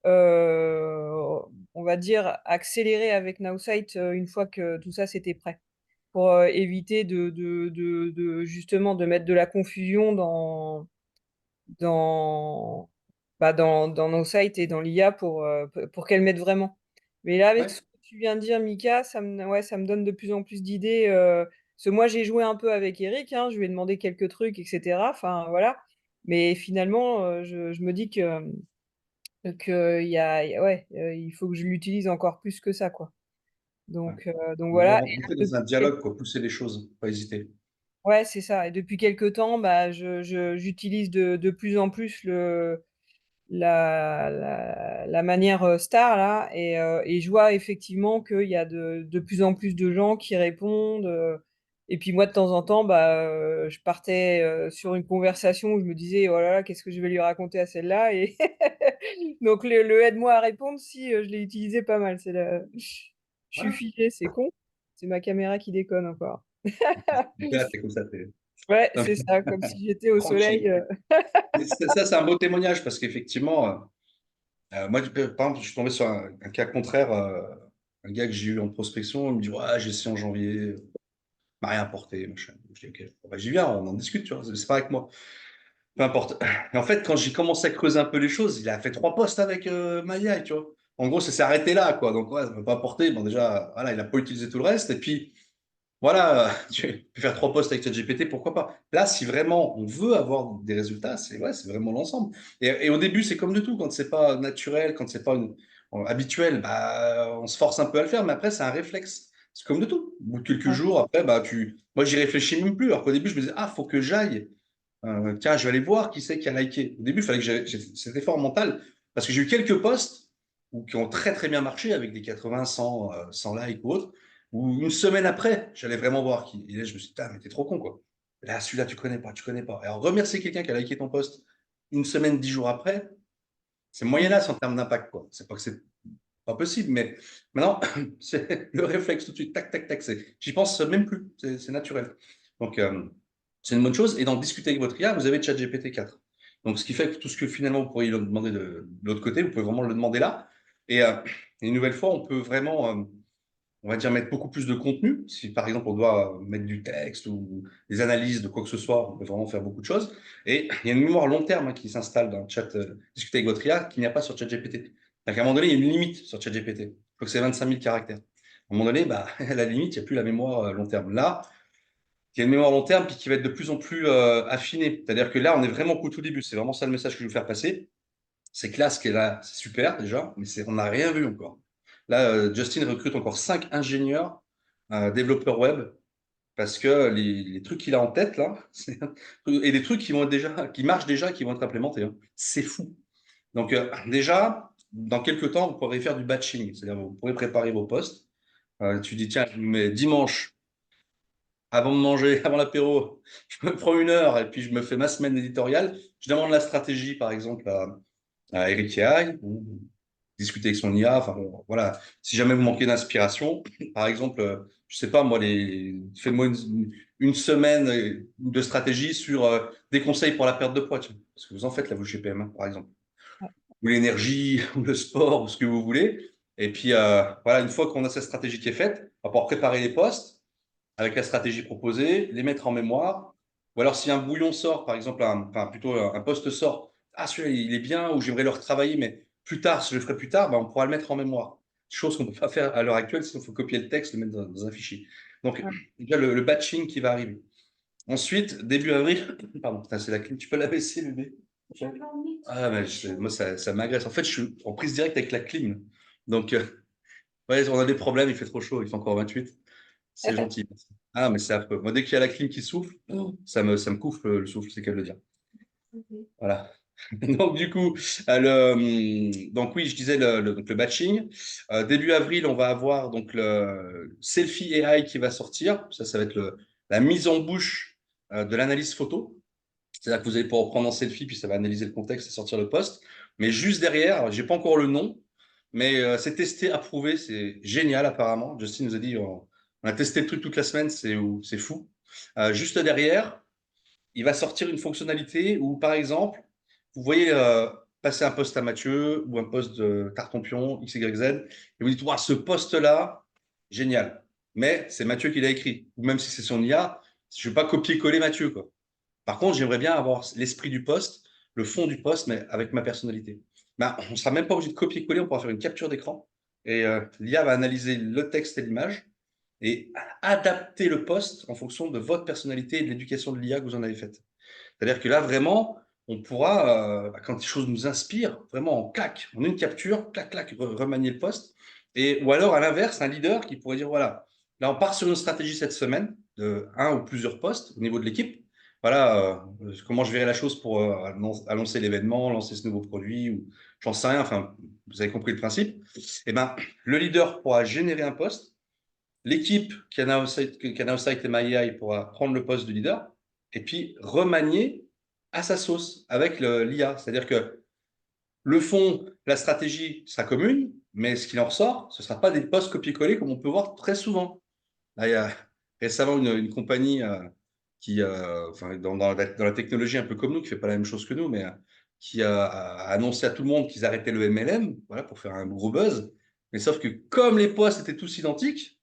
on va dire, accélérer avec Nowsite une fois que tout ça c'était prêt, pour éviter justement de mettre de la confusion dans, dans nos sites et dans l'IA pour qu'elle m'aide vraiment. Mais là, avec Ouais, ce que tu viens de dire, Mika, ouais, ça me donne de plus en plus d'idées. Parce que moi, j'ai joué un peu avec Eric, hein, je lui ai demandé quelques trucs, etc. Enfin, voilà. Mais finalement, je me dis ouais, il faut que je l'utilise encore plus que ça, quoi. ouais. Donc On doit voilà. rentrer dans un dialogue pour pousser les choses, pas hésiter. Ouais, c'est ça. Et depuis quelques temps, bah, j'utilise de plus en plus la manière star là, et je vois effectivement qu'il y a de plus en plus de gens qui répondent. Et puis moi, de temps en temps, bah, je partais sur une conversation où je me disais, oh là là, qu'est-ce que je vais lui raconter à celle-là? Et donc le aide-moi à répondre, si je l'ai utilisé pas mal. Je suis Voilà. filée, c'est con. C'est ma caméra qui déconne encore. Là, t'es comme ça, Ouais, non, c'est ça, comme si j'étais au tranquille. soleil. Ça, c'est un beau témoignage parce qu'effectivement, moi, par exemple, je suis tombé sur un cas contraire. Un gars que j'ai eu en prospection, il me dit ouais, j'ai essayé en janvier, m'a rien apporté, machin. Je dis ok, bon, bah, j'y viens, on en discute, tu vois, c'est pas avec moi. Peu importe. Et en fait, quand j'ai commencé à creuser un peu les choses, il a fait 3 posts avec Maya, tu vois. En gros, ça s'est arrêté là, quoi. Donc, ouais, ça ne m'a pas apporté. Bon, déjà, voilà, il n'a pas utilisé tout le reste. Et puis, voilà, tu peux faire 3 posts avec ChatGPT, pourquoi pas. Là, si vraiment on veut avoir des résultats, c'est ouais, c'est vraiment l'ensemble. Et au début, c'est comme de tout. Quand c'est pas naturel, quand c'est pas habituel, bah, on se force un peu à le faire. Mais après, c'est un réflexe. C'est comme de tout. Au bout de quelques Ouais. jours, après, bah, moi, j'y réfléchis même plus. Alors qu'au début, je me disais, ah, faut que j'aille. Tiens, je vais aller voir qui c'est qui a liké. Au début, il fallait que j'ai cet effort mental parce que j'ai eu quelques posts qui ont très très bien marché avec des 80, 100 likes ou autres. Ou une semaine après, j'allais vraiment voir qui. Et là, je me suis dit, ah, mais t'es trop con, quoi. Là, celui-là, tu connais pas, tu connais pas. Alors, remercier quelqu'un qui a liké ton post une semaine, 10 jours après, c'est moyenasse en termes d'impact, quoi. C'est pas que c'est pas possible, mais maintenant, c'est le réflexe tout de suite, tac, tac, tac. J'y pense même plus, c'est naturel. Donc, c'est une bonne chose. Et dans discuter avec votre IA, vous avez ChatGPT 4. Donc, ce qui fait que tout ce que finalement vous pourriez le demander de l'autre côté, vous pouvez vraiment le demander là. Et une nouvelle fois, on peut vraiment, on va dire, mettre beaucoup plus de contenu. Si par exemple, on doit mettre du texte ou des analyses de quoi que ce soit, on peut vraiment faire beaucoup de choses. Et il y a une mémoire long terme qui s'installe dans le chat, discuter avec votre IA, qu'il n'y a pas sur ChatGPT. Donc, à un moment donné, il y a une limite sur ChatGPT. Je crois que c'est 25 000 caractères. À un moment donné, bah, à la limite, il n'y a plus la mémoire long terme. Là, il y a une mémoire long terme puis qui va être de plus en plus affinée. C'est-à-dire que là, on est vraiment qu'au tout début. C'est vraiment ça le message que je veux faire passer. C'est que là, ce qui est là, c'est super déjà, mais on n'a rien vu encore. Là, Justin recrute encore 5 ingénieurs, développeurs web, parce que les trucs qu'il a en tête là, et des trucs qui vont être déjà, qui marchent déjà, qui vont être implémentés, hein. C'est fou. Donc déjà, dans quelques temps, vous pourrez faire du batching, c'est-à-dire vous pourrez préparer vos posts. Tu dis tiens, je mets dimanche avant de manger, avant l'apéro, je me prends 1 heure et puis je me fais ma semaine éditoriale. Je demande la stratégie, par exemple, à Eric AI, ou discuter avec son IA. Enfin, bon, voilà. Si jamais vous manquez d'inspiration, par exemple, je sais pas, moi, faites-moi une semaine de stratégie sur des conseils pour la perte de poids, tiens. Parce que vous en faites là, vos GPM, hein, par exemple. Ou l'énergie, ou le sport, ou ce que vous voulez. Et puis, voilà, une fois qu'on a cette stratégie qui est faite, on va pouvoir préparer les posts avec la stratégie proposée, les mettre en mémoire. Ou alors, si un bouillon sort, par exemple, enfin, plutôt un poste sort, ah, celui-là, il est bien, ou j'aimerais le retravailler, mais plus tard, si je le ferai plus tard, ben, on pourra le mettre en mémoire. Chose qu'on ne peut pas faire à l'heure actuelle, sinon il faut copier le texte, le mettre dans un fichier. Donc, Ouais. déjà, le batching qui va arriver. Ensuite, début avril, pardon, c'est la clim, tu peux la baisser, bébé? Ah, mais moi, ça m'agresse. En fait, je suis en prise directe avec la clim. Donc, ouais, on a des problèmes, il fait trop chaud, il fait encore 28. C'est gentil. Ah, mais c'est affreux. Moi, dès qu'il y a la clim qui souffle, ça me couvre le souffle, c'est qu'à le dire. Voilà. Donc, du coup, donc oui, je disais donc le batching. Début avril, on va avoir donc le Selfie AI qui va sortir. Ça va être la mise en bouche de l'analyse photo. C'est-à-dire que vous allez pouvoir prendre en selfie, puis ça va analyser le contexte et sortir le post. Mais juste derrière, j'ai pas encore le nom, mais c'est testé, approuvé, c'est génial apparemment. Justin nous a dit, on a testé le truc toute la semaine, c'est fou. Juste derrière, il va sortir une fonctionnalité où, par exemple, vous voyez passer un post à Mathieu ou un post de Tartampion, XYZ, et vous dites, ce post-là, génial. Mais c'est Mathieu qui l'a écrit. Ou même si c'est son IA, je ne vais pas copier-coller Mathieu, quoi. Par contre, j'aimerais bien avoir l'esprit du poste, le fond du poste, mais avec ma personnalité. Ben, on ne sera même pas obligé de copier-coller, on pourra faire une capture d'écran et l'IA va analyser le texte et l'image et adapter le poste en fonction de votre personnalité et de l'éducation de l'IA que vous en avez faite. C'est-à-dire que là, vraiment, on pourra, quand les choses nous inspirent, vraiment, on claque, on a une capture, clac, clac, remanier le poste. Ou alors, à l'inverse, un leader qui pourrait dire, voilà, là, on part sur une stratégie cette semaine de un ou plusieurs postes au niveau de l'équipe. Voilà, comment je verrai la chose pour annoncer l'événement, lancer ce nouveau produit, ou j'en sais rien, enfin, vous avez compris le principe. Eh ben, le leader pourra générer un poste. L'équipe Canalsite et MyAI pourra prendre le poste de leader et puis remanier à sa sauce avec l'IA. C'est-à-dire que le fond, la stratégie sera commune, mais ce qu'il en ressort, ce ne sera pas des postes copier-coller comme on peut voir très souvent. Là, il y a récemment une compagnie qui, enfin, dans la technologie un peu comme nous, qui fait pas la même chose que nous, mais qui a annoncé à tout le monde qu'ils arrêtaient le MLM, voilà, pour faire un gros buzz. Mais sauf que comme les posts étaient tous identiques,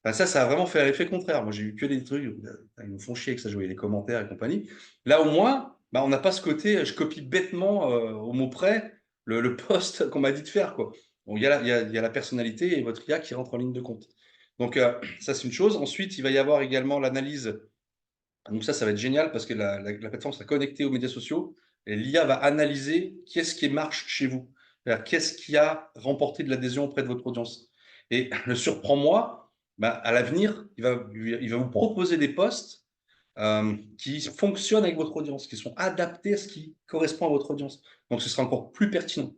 ben ça a vraiment fait l'effet contraire. Moi, j'ai eu que des trucs, ils me font chier que ça, je voyais les commentaires et compagnie. Là, au moins, ben, on n'a pas ce côté, je copie bêtement au mot près le post qu'on m'a dit de faire, quoi. Bon, il y a la personnalité et votre IA qui rentre en ligne de compte. Donc, ça, c'est une chose. Ensuite, il va y avoir également l'analyse. Donc, ça va être génial parce que la plateforme sera connectée aux médias sociaux et l'IA va analyser qu'est-ce qui marche chez vous. C'est-à-dire, qu'est-ce qui a remporté de l'adhésion auprès de votre audience. Et le surprends-moi, bah, à l'avenir, il va vous proposer des posts qui fonctionnent avec votre audience, qui sont adaptés à ce qui correspond à votre audience. Donc, ce sera encore plus pertinent.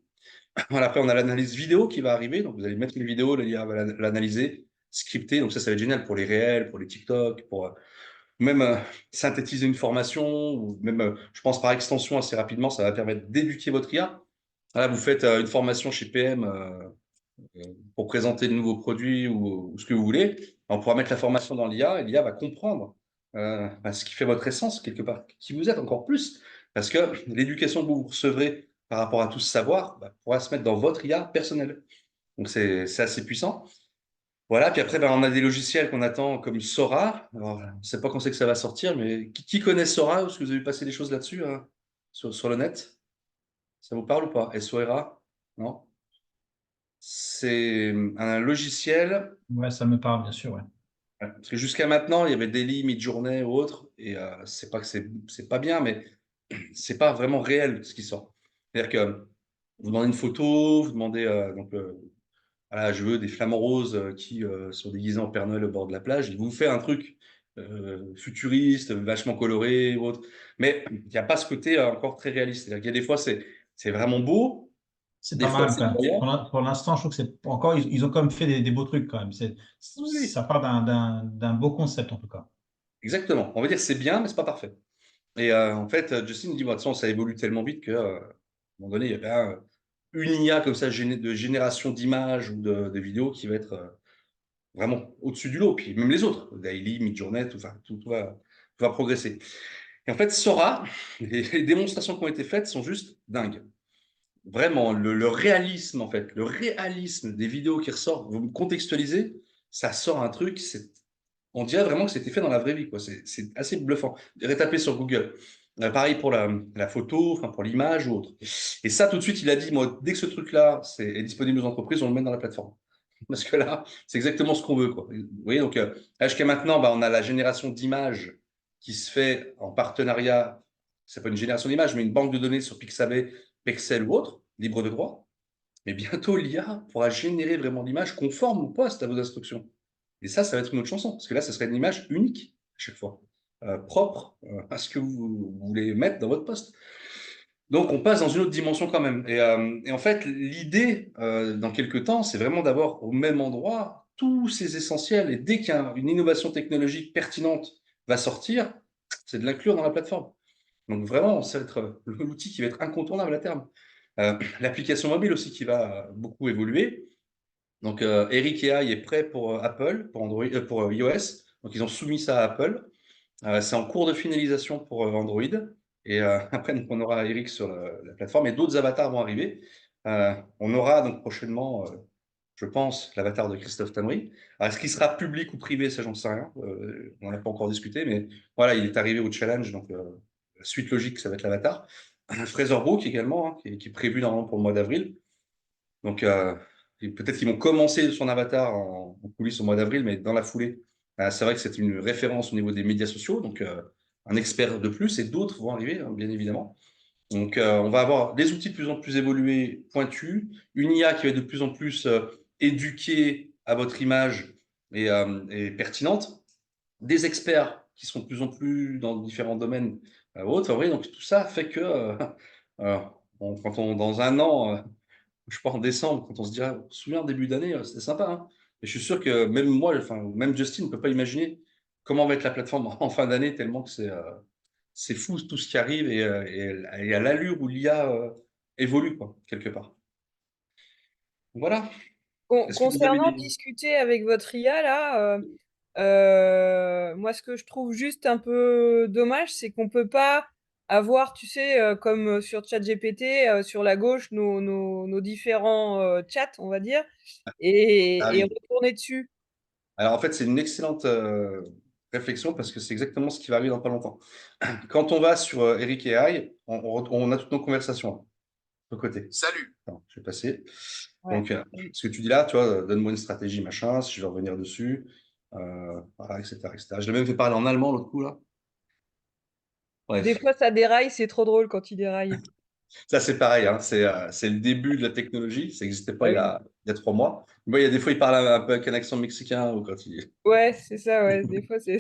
Voilà, après, on a l'analyse vidéo qui va arriver. Donc, vous allez mettre les vidéos, l'IA va l'analyser, scripter. Donc, ça va être génial pour les réels, pour les TikTok, pour même synthétiser une formation, ou même, je pense par extension, assez rapidement, ça va permettre d'éduquer votre IA. Là, vous faites une formation chez PM pour présenter de nouveaux produits ou ce que vous voulez. On pourra mettre la formation dans l'IA et l'IA va comprendre ce qui fait votre essence, quelque part, qui vous êtes encore plus. Parce que l'éducation que vous recevrez par rapport à tout ce savoir pourra se mettre dans votre IA personnelle. Donc, c'est assez puissant. Voilà, puis après, on a des logiciels qu'on attend comme Sora. Alors, je ne sais pas quand c'est que ça va sortir, mais qui connaît Sora? Est-ce que vous avez passé des choses là-dessus sur le net? Ça vous parle ou pas? Sora? Non? C'est un logiciel. Ouais, ça me parle, bien sûr. Ouais. Parce que jusqu'à maintenant, il y avait Daily, Midjourney ou autre, et c'est pas que c'est pas bien, mais c'est pas vraiment réel ce qui sort. C'est-à-dire que vous demandez une photo, vous demandez voilà, je veux des flamants roses qui sont déguisés en Père Noël au bord de la plage. Il vous fait un truc futuriste, vachement coloré ou autre. Mais il n'y a pas ce côté encore très réaliste. C'est-à-dire qu'il y a des fois, c'est vraiment beau. C'est Des pas fois, mal c'est quand même. moyen. Pour l'instant, je trouve que c'est encore, ils ont quand même fait des beaux trucs quand même. Oui, Ça part d'un beau concept en tout cas. exactement. On va dire que c'est bien, mais c'est pas parfait. Et en fait, Justin dit, bon, de toute façon, ça évolue tellement vite qu'à un moment donné, il y a bien une IA comme ça de génération d'images ou de vidéos qui va être vraiment au-dessus du lot. Puis même les autres, Daily, Midjourney, tout va progresser. Et en fait, Sora, les démonstrations qui ont été faites sont juste dingues. Vraiment, le réalisme, en fait, le réalisme des vidéos qui ressortent, vous me contextualisez, ça sort un truc, on dirait vraiment que c'était fait dans la vraie vie, quoi. C'est assez bluffant. Rétapez sur Google. Pareil pour la photo, enfin pour l'image ou autre. Et ça, tout de suite, il a dit, moi, dès que ce truc-là est disponible aux entreprises, on le met dans la plateforme. Parce que là, c'est exactement ce qu'on veut, quoi. Vous voyez, donc, jusqu'à maintenant, on a la génération d'images qui se fait en partenariat. C'est pas une génération d'images, mais une banque de données sur Pixabay, Pexel ou autre, libre de droit. Mais bientôt, l'IA pourra générer vraiment l'image conforme au poste à vos instructions. Et ça va être une autre chanson, parce que là, ça serait une image unique à chaque fois, propre à ce que vous voulez mettre dans votre poste. Donc, on passe dans une autre dimension quand même. Et en fait, l'idée, dans quelques temps, c'est vraiment d'avoir au même endroit tous ces essentiels. Et dès qu'une innovation technologique pertinente va sortir, c'est de l'inclure dans la plateforme. Donc, vraiment, ça va être l'outil qui va être incontournable à terme. L'application mobile aussi qui va beaucoup évoluer. Donc, Eric AI est prêt pour Apple, pour Android, pour iOS. Donc, ils ont soumis ça à Apple. C'est en cours de finalisation pour Android. Et après, donc, on aura Eric sur la plateforme et d'autres avatars vont arriver. On aura donc prochainement, je pense, l'avatar de Christophe Tamry. Alors, est-ce qu'il sera public ou privé? Ça, j'en sais rien. On n'a pas encore discuté, mais voilà, il est arrivé au challenge. Donc, la suite logique, ça va être l'avatar. Fraser Brook également, hein, qui est prévu normalement pour le mois d'avril. Donc, peut-être qu'ils vont commencer son avatar en coulisses au mois d'avril, mais dans la foulée, c'est vrai que c'est une référence au niveau des médias sociaux, donc un expert de plus, et d'autres vont arriver, hein, bien évidemment. Donc, on va avoir des outils de plus en plus évolués, pointus, une IA qui va être de plus en plus éduquée à votre image et pertinente, des experts qui sont de plus en plus dans différents domaines autres. Enfin, vous voyez, donc tout ça fait que euh, dans un an, je sais pas, en décembre, quand on se dira, on se souvient, début d'année, c'était sympa, hein. Et je suis sûr que même moi, enfin, même Justin ne peut pas imaginer comment va être la plateforme en fin d'année, tellement que c'est fou tout ce qui arrive et à l'allure où l'IA évolue, quoi, quelque part. Voilà. Est-ce que vous avez Concernant des... discuter avec votre IA, là, Moi, ce que je trouve juste un peu dommage, c'est qu'on peut pas avoir, tu sais, comme sur ChatGPT, sur la gauche, nos différents chats, on va dire, Ah et oui. retourner dessus. Alors en fait, c'est une excellente réflexion parce que c'est exactement ce qui va arriver dans pas longtemps. Quand on va sur Eric AI, on a toutes nos conversations hein, de côté. Salut. Attends, je vais passer. Ouais. Donc, ce que tu dis là, tu vois, donne-moi une stratégie, machin, si je vais revenir dessus, voilà, etc., etc. Je l'ai même fait parler en allemand l'autre coup, là. Des Bref, fois, ça déraille, c'est trop drôle quand il déraille. ça c'est pareil, hein, c'est le début de la technologie, ça n'existait pas Ah oui. il y a 3 mois. Moi, il y a des fois, il parle un peu avec un accent mexicain ou quand il... Ouais, c'est ça, ouais. Des fois, c'est.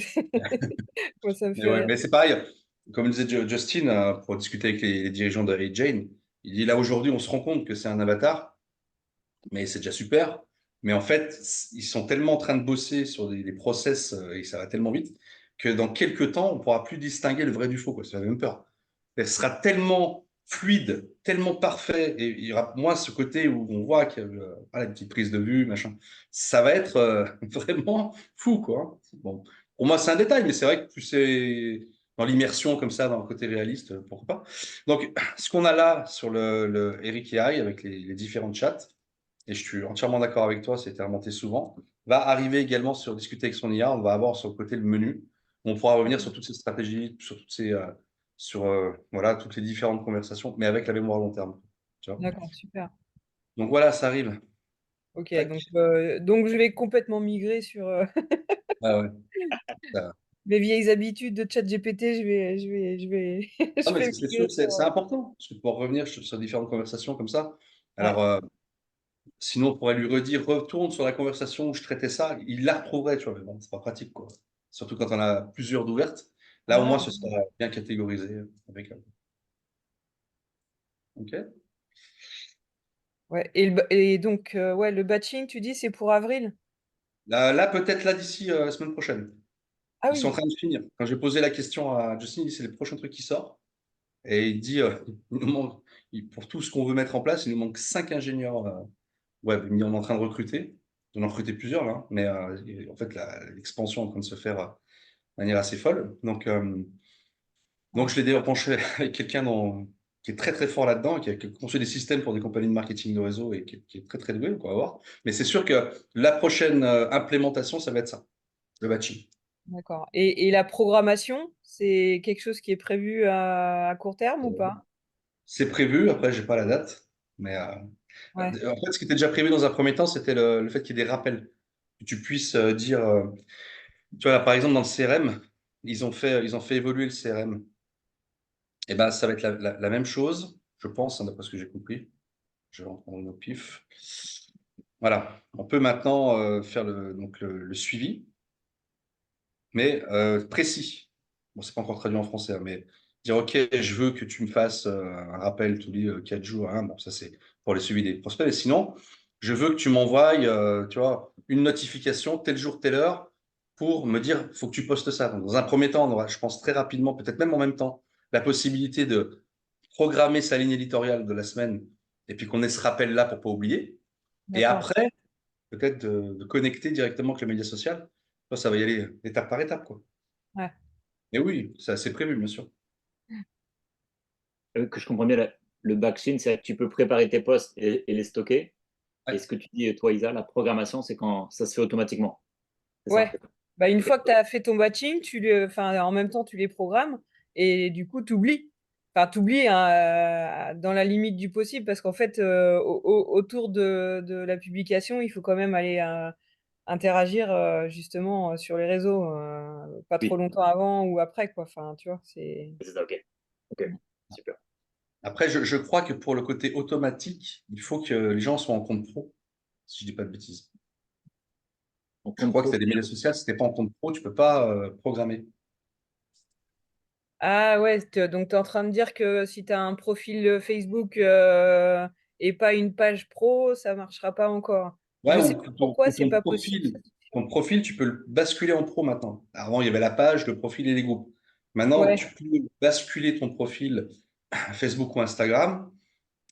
Moi, ça me Mais fait ouais, rire. mais c'est pareil, comme disait Justin, pour discuter avec les dirigeants de Hey Jane, il dit là aujourd'hui, on se rend compte que c'est un avatar, mais c'est déjà super. Mais en fait, ils sont tellement en train de bosser sur des process et ça va tellement vite que dans quelques temps, on ne pourra plus distinguer le vrai du faux, quoi. Ça fait même peur. Elle sera tellement fluide, tellement parfait, et il y aura moins ce côté où on voit qu'il y a voilà, une petite prise de vue, machin. Ça va être vraiment fou, quoi. Bon, pour moi, c'est un détail, mais c'est vrai que plus c'est dans l'immersion comme ça, dans le côté réaliste, pourquoi pas. Donc, ce qu'on a là sur le Eric AI avec les différents chats, et je suis entièrement d'accord avec toi, c'était remonté souvent, va arriver également sur discuter avec son IA. On va avoir sur le côté le menu. On pourra revenir sur toutes ces stratégies, sur toutes ces, voilà, toutes les différentes conversations, mais avec la mémoire long terme. Tu vois. D'accord, super. Donc voilà, ça arrive. Ok, Tac. donc je vais complètement migrer sur Ah ouais. Ça- mes vieilles habitudes de ChatGPT. Ah, Je mais vais c'est sûr, migrer sur. c'est important, parce que pour revenir sur différentes conversations comme ça. Ouais, Alors, sinon, on pourrait lui redire, retourne sur la conversation où je traitais ça, il la retrouverait, tu vois, mais bon, c'est pas pratique, quoi. Surtout quand on a plusieurs d'ouvertes. Là, au moins, ah, ce sera bien catégorisé avec. OK. ouais. Et donc, ouais, le batching, tu dis, c'est pour avril? Là, peut-être là d'ici la semaine prochaine. Ah Ils sont en oui, train de finir. Quand j'ai posé la question à Justin, il dit c'est les prochains trucs qui sortent. Et il dit il nous manque, pour tout ce qu'on veut mettre en place, il nous manque 5 ingénieurs web. Il dit, on est en train de recruter. On en a recruté plusieurs là, hein. Mais en fait, l'expansion est en train de se faire de manière assez folle. Donc ouais. je l'ai d'ailleurs penché avec quelqu'un qui est très très fort là-dedans, qui a conçu des systèmes pour des compagnies de marketing de réseau et qui est très très doué, on va voir. Mais c'est sûr que la prochaine implémentation, ça va être ça, le batching. D'accord. Et la programmation, c'est quelque chose qui est prévu à court terme ou pas? C'est prévu, après, j'ai pas la date. Mais Ouais, en fait, ce qui était déjà prévu dans un premier temps, c'était le fait qu'il y ait des rappels. Que tu puisses dire, tu vois, là, par exemple, dans le CRM, ils ont fait évoluer le CRM. Et ben, ça va être la même chose, je pense, hein, d'après ce que j'ai compris. Je vais en prendre une au pif. Voilà, on peut maintenant faire donc le suivi, mais précis. Bon, c'est pas encore traduit en français, hein, mais dire, OK, je veux que tu me fasses un rappel tous les 4 jours. Hein. Bon, ça, c'est pour les suivis des prospects. Mais sinon, je veux que tu m'envoies, tu vois, une notification, tel jour, telle heure, pour me dire, il faut que tu postes ça. Donc, dans un premier temps, on aura, je pense, très rapidement, peut-être même en même temps, la possibilité de programmer sa ligne éditoriale de la semaine, et puis qu'on ait ce rappel-là pour pas oublier. Et d'accord. après, peut-être de connecter directement avec le média social. Ça va y aller étape par étape, quoi. Ouais. Et oui, c'est assez prévu, bien sûr. Que je comprends bien, le backchain, c'est que tu peux préparer tes posts et les stocker. Et Ouais. ce que tu dis, toi, Isa, la programmation, c'est quand ça se fait automatiquement. C'est Ouais. ça? Bah, une Ok. fois que tu as fait ton batching, enfin, en même temps, tu les programmes et du coup, tu oublies. Enfin, tu oublies dans la limite du possible parce qu'en fait, autour de la publication, il faut quand même aller interagir justement sur les réseaux, pas trop Oui, longtemps avant ou après, quoi. Enfin, tu vois, c'est. c'est ça, ok. Ok, super. Après, je crois que pour le côté automatique, il faut que les gens soient en compte pro, si je dis pas de bêtises. On Je compte crois que pro. c'est des médias sociaux, si t'es pas en compte pro, tu peux pas programmer. Ah ouais, donc tu es en train de dire que si tu as un profil Facebook et pas une page pro, ça marchera pas encore. Ouais, Je ou sais pas pourquoi c'est pas possible. ton profil, tu peux le basculer en pro maintenant. Avant, il y avait la page, le profil et les groupes. Maintenant, tu Ouais, peux basculer ton profil Facebook ou Instagram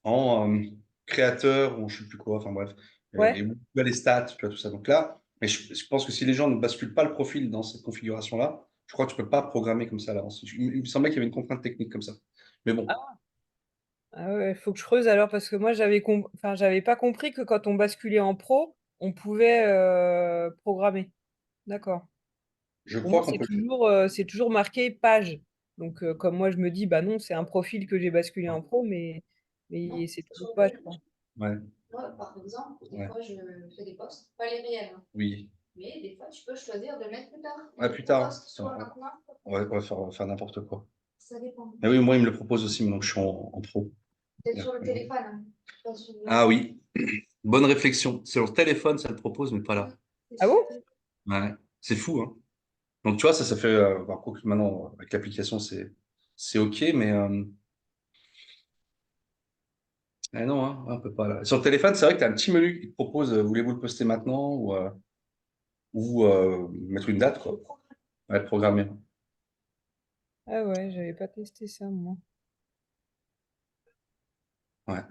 en créateur ou je sais plus quoi, enfin bref, ouais, et les stats, tu vois, tout ça. Donc là, Mais je pense que si les gens ne basculent pas le profil dans cette configuration-là, je crois que tu peux pas programmer comme ça à l'avance. Il me semblait qu'il y avait une contrainte technique comme ça. Mais bon, Ah ouais, faut que je creuse alors parce que moi j'avais pas compris que quand on basculait en pro, on pouvait programmer. D'accord. je Pour moi, crois qu'on peut. c'est toujours marqué page. Donc comme moi je me dis, bah non, c'est un profil que j'ai basculé en pro, mais c'est toujours page, quoi. Ouais, Moi, par exemple, des Ouais. fois, je fais des posts, pas les réels, hein, oui. mais des fois, tu peux choisir de le mettre plus tard. Ouais, plus tard. Post soit maintenant, On va faire n'importe quoi. ça dépend. Mais oui, moi, il me le propose aussi maintenant que je suis en pro. Peut-être sur le téléphone, hein, pas sur le- Ah oui, bonne réflexion. Sur le téléphone, ça le propose, mais pas là. Ah bon? Ouais, c'est fou, hein. Donc, tu vois, ça fait. Par contre, maintenant, avec l'application, c'est OK, mais. Non, hein, on peut pas là. Sur le téléphone, c'est vrai que tu as un petit menu qui te propose voulez-vous le poster maintenant ou mettre une date, quoi. Ouais, programmer. Ah ouais, j'avais pas testé ça, moi. Ouais.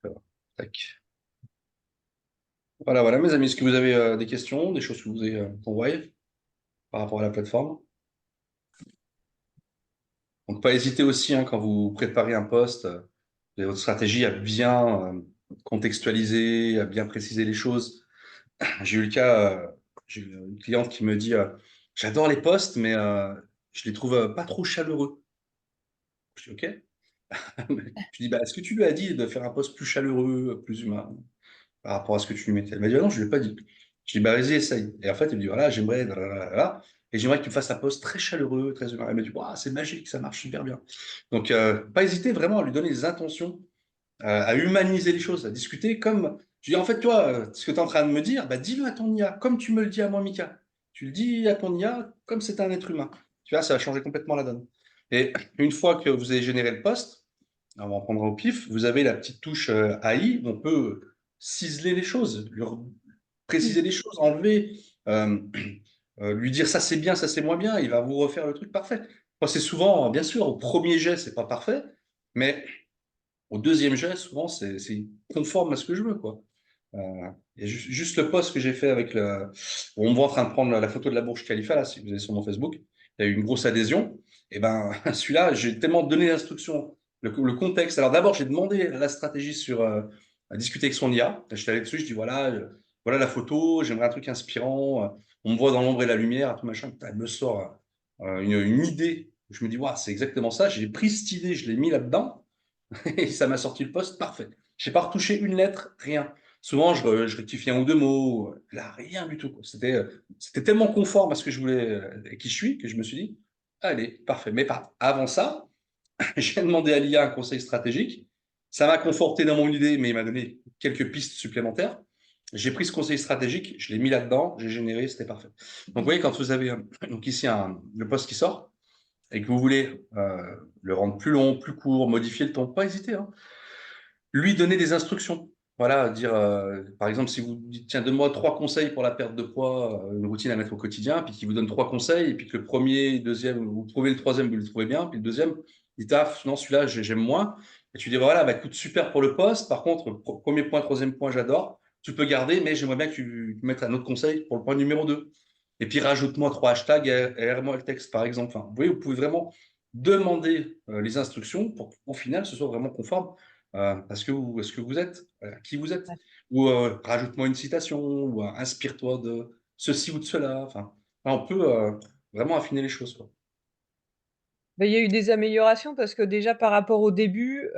Voilà. Tac. Voilà, voilà, mes amis. Est-ce que vous avez des questions, des choses que vous avez pour Wave par rapport à la plateforme? Donc, pas hésiter aussi, hein, quand vous préparez un post, vous avez votre stratégie à bien contextualiser, à bien préciser les choses. J'ai eu le cas, j'ai une cliente qui me dit j'adore les posts, mais je les trouve pas trop chaleureux. Je dis OK. Je dis bah, est-ce que tu lui as dit de faire un post plus chaleureux, plus humain par rapport à ce que tu lui mettais? Elle m'a dit ah non, je ne lui ai pas dit. Je dis bah, vas-y, essaye. Et en fait, elle me dit voilà, j'aimerais. Blablabla. Et j'aimerais que tu me fasses un post très chaleureux, très humain. Elle m'a dit waouh, c'est magique, ça marche super bien. Donc, pas hésiter vraiment à lui donner des intentions, à humaniser les choses, à discuter comme. Je dis, en fait, toi, ce que tu es en train de me dire, bah, dis-le à ton IA, comme tu me le dis à moi, Mika. Tu le dis à ton IA comme c'est un être humain. Tu vois, ça va changer complètement la donne. Et une fois que vous avez généré le poste, on va en prendre au pif, vous avez la petite touche AI où on peut ciseler les choses, préciser les choses, enlever, euh, lui dire ça c'est bien, ça c'est moins bien, il va vous refaire le truc parfait. Moi, c'est souvent, bien sûr, au premier jet, c'est pas parfait, mais au deuxième jet, souvent, c'est conforme à ce que je veux, quoi. Et juste le post que j'ai fait avec le. On me voit en train de prendre la photo de la Burj Khalifa, là, si vous allez sur mon Facebook, il y a eu une grosse adhésion. Et ben, celui-là, j'ai tellement donné l'instruction, le contexte. Alors d'abord, j'ai demandé la stratégie sur à discuter avec son IA. Je suis allé dessus, je dis voilà, voilà la photo, j'aimerais un truc inspirant. On me voit dans l'ombre et la lumière, tout machin. Putain, elle me sort une idée. Je me dis, waouh, c'est exactement ça. J'ai pris cette idée, je l'ai mis là-dedans. Et ça m'a sorti le poste parfait. Je n'ai pas retouché une lettre, rien. Souvent, je rectifie un ou deux mots. Là, rien du tout, quoi. C'était tellement conforme à ce que je voulais, et qui je suis, que je me suis dit, allez, parfait. Mais pas avant ça, j'ai demandé à l'IA un conseil stratégique. Ça m'a conforté dans mon idée, mais il m'a donné quelques pistes supplémentaires. J'ai pris ce conseil stratégique, je l'ai mis là-dedans, j'ai généré, c'était parfait. Donc, vous voyez, quand vous avez donc ici le poste qui sort, et que vous voulez le rendre plus long, plus court, modifier le ton, pas hésiter, hein. Lui donner des instructions. Voilà, dire, par exemple, si vous dites, tiens, donne-moi 3 conseils pour la perte de poids, une routine à mettre au quotidien, puis qu'il vous donne 3 conseils, et puis que le premier, deuxième, vous trouvez le troisième, vous le trouvez bien, puis le deuxième, il dit, ah, non, celui-là, j'aime moins. Et tu dis, voilà, bah, écoute, super pour le poste. Par contre, premier point, troisième point, j'adore. Tu peux garder, mais j'aimerais bien que tu mettes un autre conseil pour le point numéro 2. Et puis, rajoute-moi 3 hashtags et erre-moi le texte, par exemple. Enfin, vous voyez, vous pouvez vraiment demander les instructions pour qu'au final, ce soit vraiment conforme à ce que vous êtes, qui vous êtes. Ouais. Ou rajoute-moi une citation, ou inspire-toi de ceci ou de cela. Enfin, on peut vraiment affiner les choses, quoi. Bah, il y a eu des améliorations parce que déjà par rapport au début,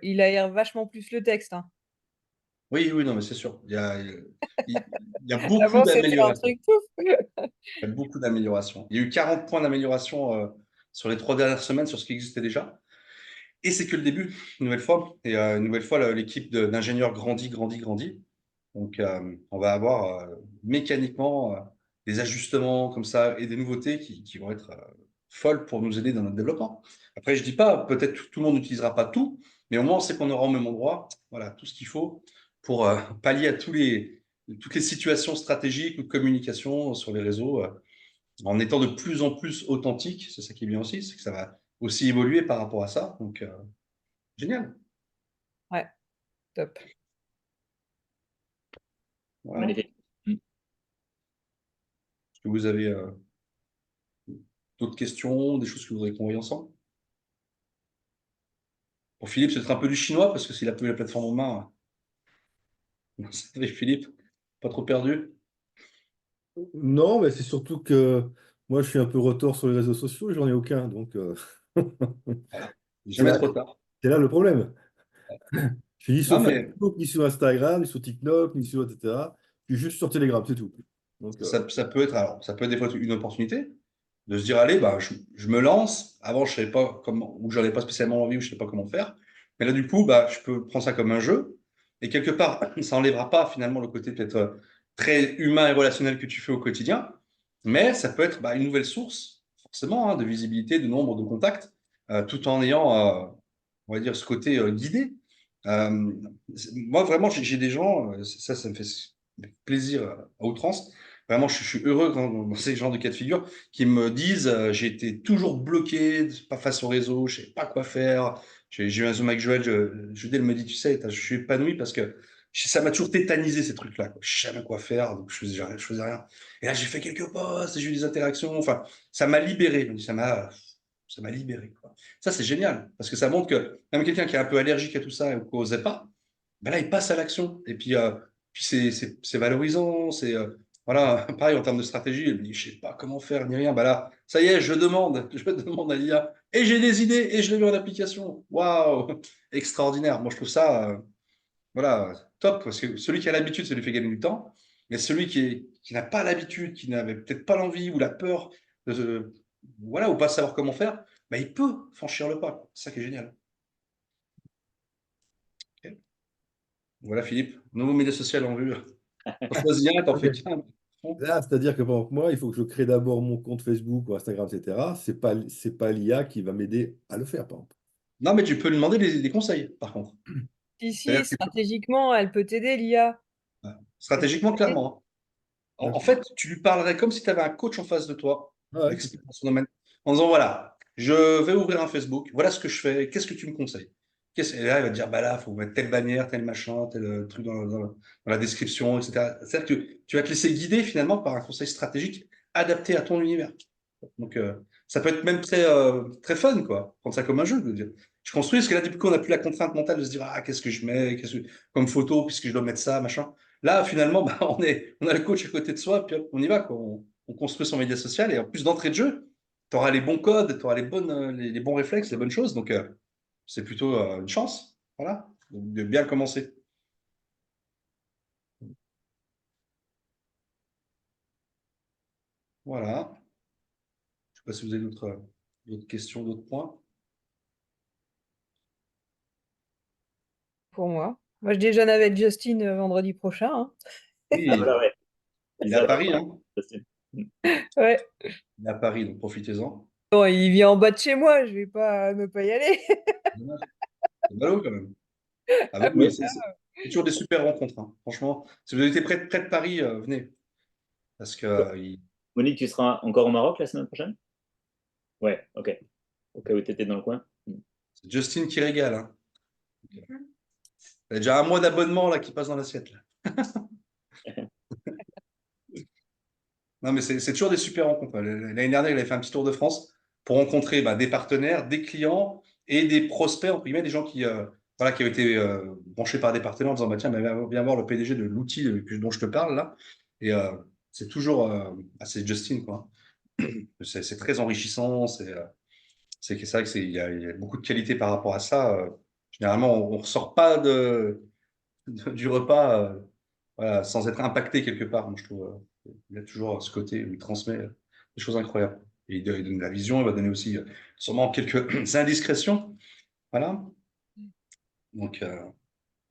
il aère vachement plus le texte, hein. Oui, oui, non, mais c'est sûr. Il y a beaucoup Avant, c'était un d'améliorations. truc ouf. Il y a beaucoup d'améliorations. Il y a eu 40 points d'amélioration sur les 3 dernières semaines sur ce qui existait déjà. Et c'est que le début, une nouvelle fois. Et une nouvelle fois, l'équipe d'ingénieurs grandit, grandit, grandit. Donc, on va avoir mécaniquement des ajustements comme ça et des nouveautés qui vont être folles pour nous aider dans notre développement. Après, je dis pas, peut-être tout le monde n'utilisera pas tout, mais au moins, on sait qu'on aura au même endroit, voilà, tout ce qu'il faut pour pallier à toutes les situations stratégiques ou de communication sur les réseaux, en étant de plus en plus authentique. C'est ça qui est bien aussi, c'est que ça va aussi évoluer par rapport à ça. Donc, génial. Ouais, top. Voilà. Magnifique. Mm. Est-ce que vous avez d'autres questions, des choses que vous voudrez qu'on voie ensemble? Pour Philippe, c'est peut-être un peu du chinois, parce que s'il a plus la plateforme en main, vous savez, Philippe, pas trop perdu? Non, mais c'est surtout que moi, je suis un peu retors sur les réseaux sociaux et j'en ai aucun. Donc, Voilà. c'est Jamais là, trop tard. c'est là le problème. Je suis ni Non, sur mais Facebook, ni sur Instagram, ni sur TikTok, ni sur etc. Je suis juste sur Telegram, c'est tout. Donc, ça peut être, alors, ça peut être des fois une opportunité de se dire, allez, bah, je me lance. Avant, je savais pas comment, ou j'en avais pas spécialement envie, ou je sais pas comment faire. Mais là, du coup, bah, je peux prendre ça comme un jeu. Et quelque part, ça enlèvera pas finalement le côté peut-être très humain et relationnel que tu fais au quotidien. Mais ça peut être bah, une nouvelle source, forcément, hein, de visibilité, de nombre de contacts, tout en ayant, on va dire, ce côté guidé. Euh, Moi, vraiment, j'ai des gens, ça me fait plaisir à outrance. Vraiment, je suis heureux dans ces genres de cas de figure qui me disent j'ai été toujours bloqué, pas face au réseau, je sais pas quoi faire. J'ai eu un Zoom avec Joël, Joël me dit tu sais, je suis épanoui parce que ça m'a toujours tétanisé ces trucs-là, quoi. Je savais quoi faire, donc je faisais rien. Et là, j'ai fait quelques posts, j'ai eu des interactions, enfin, ça m'a libéré, ça m'a libéré, quoi. Ça, c'est génial parce que ça montre que même quelqu'un qui est un peu allergique à tout ça ou qui n'osait pas, ben là, il passe à l'action. Et puis c'est valorisant, voilà, pareil en termes de stratégie, elle me dit, je sais pas comment faire, ni rien. Bah là, ça y est, je demande à l'IA, et j'ai des idées, et je les mets en application. Waouh, extraordinaire. Moi, je trouve ça, voilà, top, parce que celui qui a l'habitude, ça lui fait gagner du temps, mais celui qui n'a pas l'habitude, qui n'avait peut-être pas l'envie ou la peur, voilà, ou pas savoir comment faire, bah, il peut franchir le pas. C'est ça qui est génial. Ok. Voilà, Philippe, nouveau média social en vue. T'en choisis un, t'en fais ok. qu'un. Là, c'est-à-dire que pour moi, il faut que je crée d'abord mon compte Facebook ou Instagram, etc. C'est pas l'IA qui va m'aider à le faire, par exemple. Non, mais tu peux lui demander des conseils, par contre. Si, C'est-à-dire que, stratégiquement, elle peut t'aider, l'IA. Elle peut stratégiquement, t'aider. clairement, hein. En Ok. fait, tu lui parlerais comme si tu avais un coach en face de toi, Ah ouais, expert dans son domaine, en disant, voilà, je vais ouvrir un Facebook, voilà ce que je fais, qu'est-ce que tu me conseilles? Et là, il va te dire, bah là, il faut mettre telle bannière, tel machin, tel truc dans la description, etc. C'est-à-dire que tu vas te laisser guider finalement par un conseil stratégique adapté à ton univers. Donc, ça peut être même très fun, quoi. Prendre ça comme un jeu, de dire. Je construis, parce que là, depuis qu'on n'a plus la contrainte mentale de se dire, ah, qu'est-ce que je mets, comme photo, puisque je dois mettre ça, machin. Là, finalement, bah, on a le coach à côté de soi, puis hop, on y va, quoi. On construit son média social, et en plus d'entrée de jeu, tu auras les bons codes, tu auras les bons réflexes, les bonnes choses. Donc, c'est plutôt une chance, voilà, de bien commencer. Voilà. Je ne sais pas si vous avez d'autres questions, d'autres points. Pour moi. Moi, je déjeune avec Justine vendredi prochain, hein. Ah, Oui, voilà, ouais. il est à Paris, hein. Mm. Ouais. Il est à Paris, donc profitez-en. Bon, il vient en bas de chez moi, je vais pas ne pas y aller. Dommage. C'est ballot quand même. Ah Ah oui, oui, mais c'est toujours des super rencontres, hein. Franchement, si vous avez été près de Paris, venez. Parce que Monique, tu seras encore au Maroc la semaine prochaine? Ouais, ok. Au cas où tu étais dans le coin. Mm. c'est Justine qui régale, hein. Il y a déjà un mois d'abonnement là qui passe dans l'assiette, là. Non, mais c'est toujours des super rencontres. L'année dernière, il avait fait un petit tour de France pour rencontrer bah, des partenaires, des clients et des prospects, entre guillemets, des gens voilà, qui avaient été branchés par des partenaires en disant bah, tiens, bah, viens voir le PDG de l'outil dont je te parle là. Et c'est toujours c'est Justine, quoi. C'est très enrichissant. C'est vrai il y a beaucoup de qualité par rapport à ça. Généralement, on ne ressort pas du repas voilà, sans être impacté quelque part. Moi, je trouve il y a toujours ce côté où il transmet des choses incroyables. Et il donne la vision, il va donner aussi sûrement quelques indiscrétions. Voilà. Donc,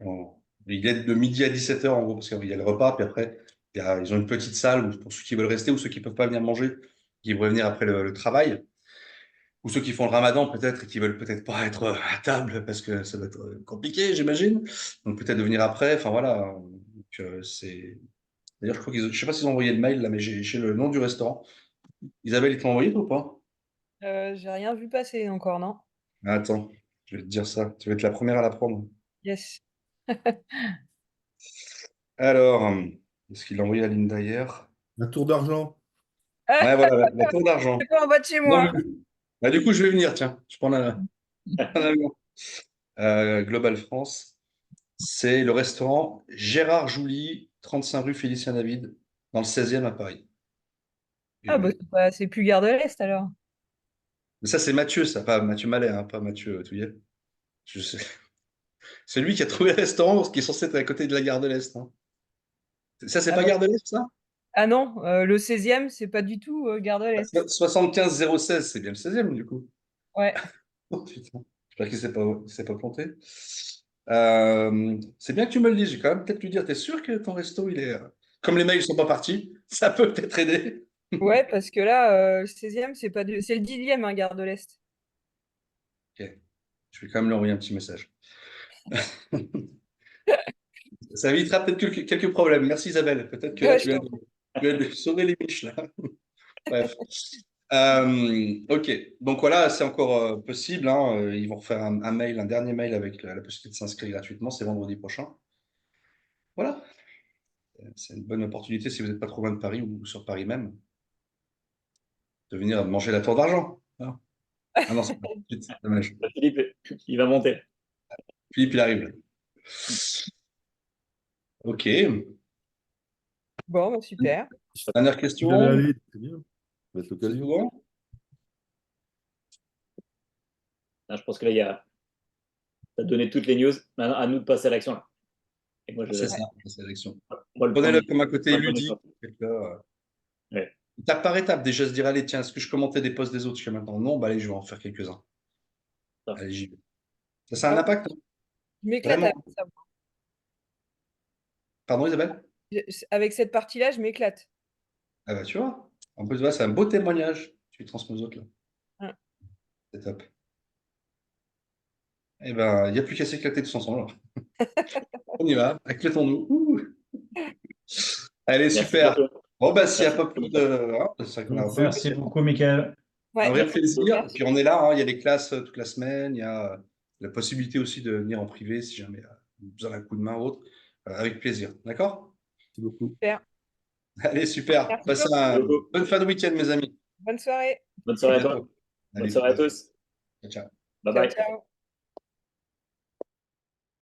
on- il est de midi à 17h en gros, parce qu'il y a le repas, puis après, ils ont une petite salle où, pour ceux qui veulent rester ou ceux qui ne peuvent pas venir manger, qui vont venir après le travail. Ou ceux qui font le ramadan peut-être et qui veulent peut-être pas être à table parce que ça va être compliqué, j'imagine. Donc peut-être de venir après. Enfin voilà. Donc, D'ailleurs, je crois je sais pas s'ils ont envoyé le mail là, mais j'ai le nom du restaurant. Isabelle, ils t'ont envoyé ou pas? J'ai rien vu passer encore, non? Ah, attends, je vais te dire ça. Tu vas être la première à l'apprendre. Yes. Alors, Est-ce qu'il l'a envoyé à Linda hier? Un tour d'argent. Ouais, voilà, la tour d'argent. C'est pas en bas de chez Non, moi. mais- Bah, du coup, je vais venir, tiens. Je prends un avion. Global France. C'est le restaurant Gérard Jouly, 35 rue Félicien David, dans le 16e à Paris. Ah, bah, c'est plus Gare de l'Est alors. Mais ça, c'est Mathieu, ça, pas Mathieu Mallet, hein, pas Mathieu Touillet. Je sais. C'est lui qui a trouvé le restaurant qui est censé être à côté de la gare de l'Est, hein. Ça, c'est Ah, pas bah, gare de l'Est, ça? ah non, le 16e, c'est pas du tout Gare de l'Est. 75 016, c'est bien le 16e, du coup. Ouais. Oh, putain. J'espère qu'il s'est pas planté. C'est bien que tu me le dises. Je vais quand même peut-être lui dire, t'es sûr que ton resto, il est. Comme les mails sont pas partis, ça peut peut-être aider. Ouais, parce que là, le 16e, c'est pas c'est le 10e, hein, Gare de l'Est. Ok. Je vais quand même lui envoyer un petit message. Ça évitera peut-être quelques problèmes. Merci Isabelle. Peut-être que là, Ouais, tu vas lui sauver les miches, là. Bref. Ok. Donc voilà, c'est encore possible, hein. Ils vont refaire un mail, un dernier mail avec la possibilité de s'inscrire gratuitement. C'est vendredi prochain. Voilà. C'est une bonne opportunité si vous n'êtes pas trop loin de Paris ou sur Paris même, de venir manger la tour d'argent. Ah, ah non, c'est pas tout de suite, c'est dommage. Philippe, il va monter. Philippe, il arrive. Ok. Bon, bah, super. Dernière Si jamais question. aller, c'est bien. Ça va être C'est l'occasion. tout bon? Là, je pense que là, tu as donné toutes les news. Maintenant, à nous de passer à l'action. Là. Et moi, C'est ça, la sélection. moi, le Prenez-le premier- comme un côté moi, le premier ludique. choix. Ouais. Étape par étape, déjà se dire, allez, tiens, est-ce que je commentais des posts des autres jusqu'à maintenant? Non, bah allez, je vais en faire quelques-uns. Ça. Allez, j'y vais. Ça a un Ah, impact, hein. je m'éclate avec Vraiment. ça. Pardon, Isabelle? Avec cette partie-là, je m'éclate. Ah bah tu vois. En plus, voilà, c'est un beau témoignage que tu transmets aux autres, là. Ouais. C'est top. Eh ben, il n'y a plus qu'à s'éclater tous ensemble, alors. On y va, éclatons-nous. Ouh. Allez, Merci super. beaucoup. Bon, bah, s'il n'y a Merci pas plus de. Hein, c'est vrai qu'on a un peu Merci beaucoup, Michael. Ouais, un vrai merci. plaisir. Et Merci. puis on est là, hein, il y a des classes toute la semaine, il y a la possibilité aussi de venir en privé si jamais vous avez besoin d'un coup de main ou autre. Avec plaisir. D'accord? Merci beaucoup. Super. Allez, super. Merci Passez beaucoup. une Beaucoup. bonne fin de week-end, mes amis. Bonne soirée. Bonne À soirée à toi. bientôt. Bonne Allez, soirée à tous. ciao. Bye Ciao, bye. ciao.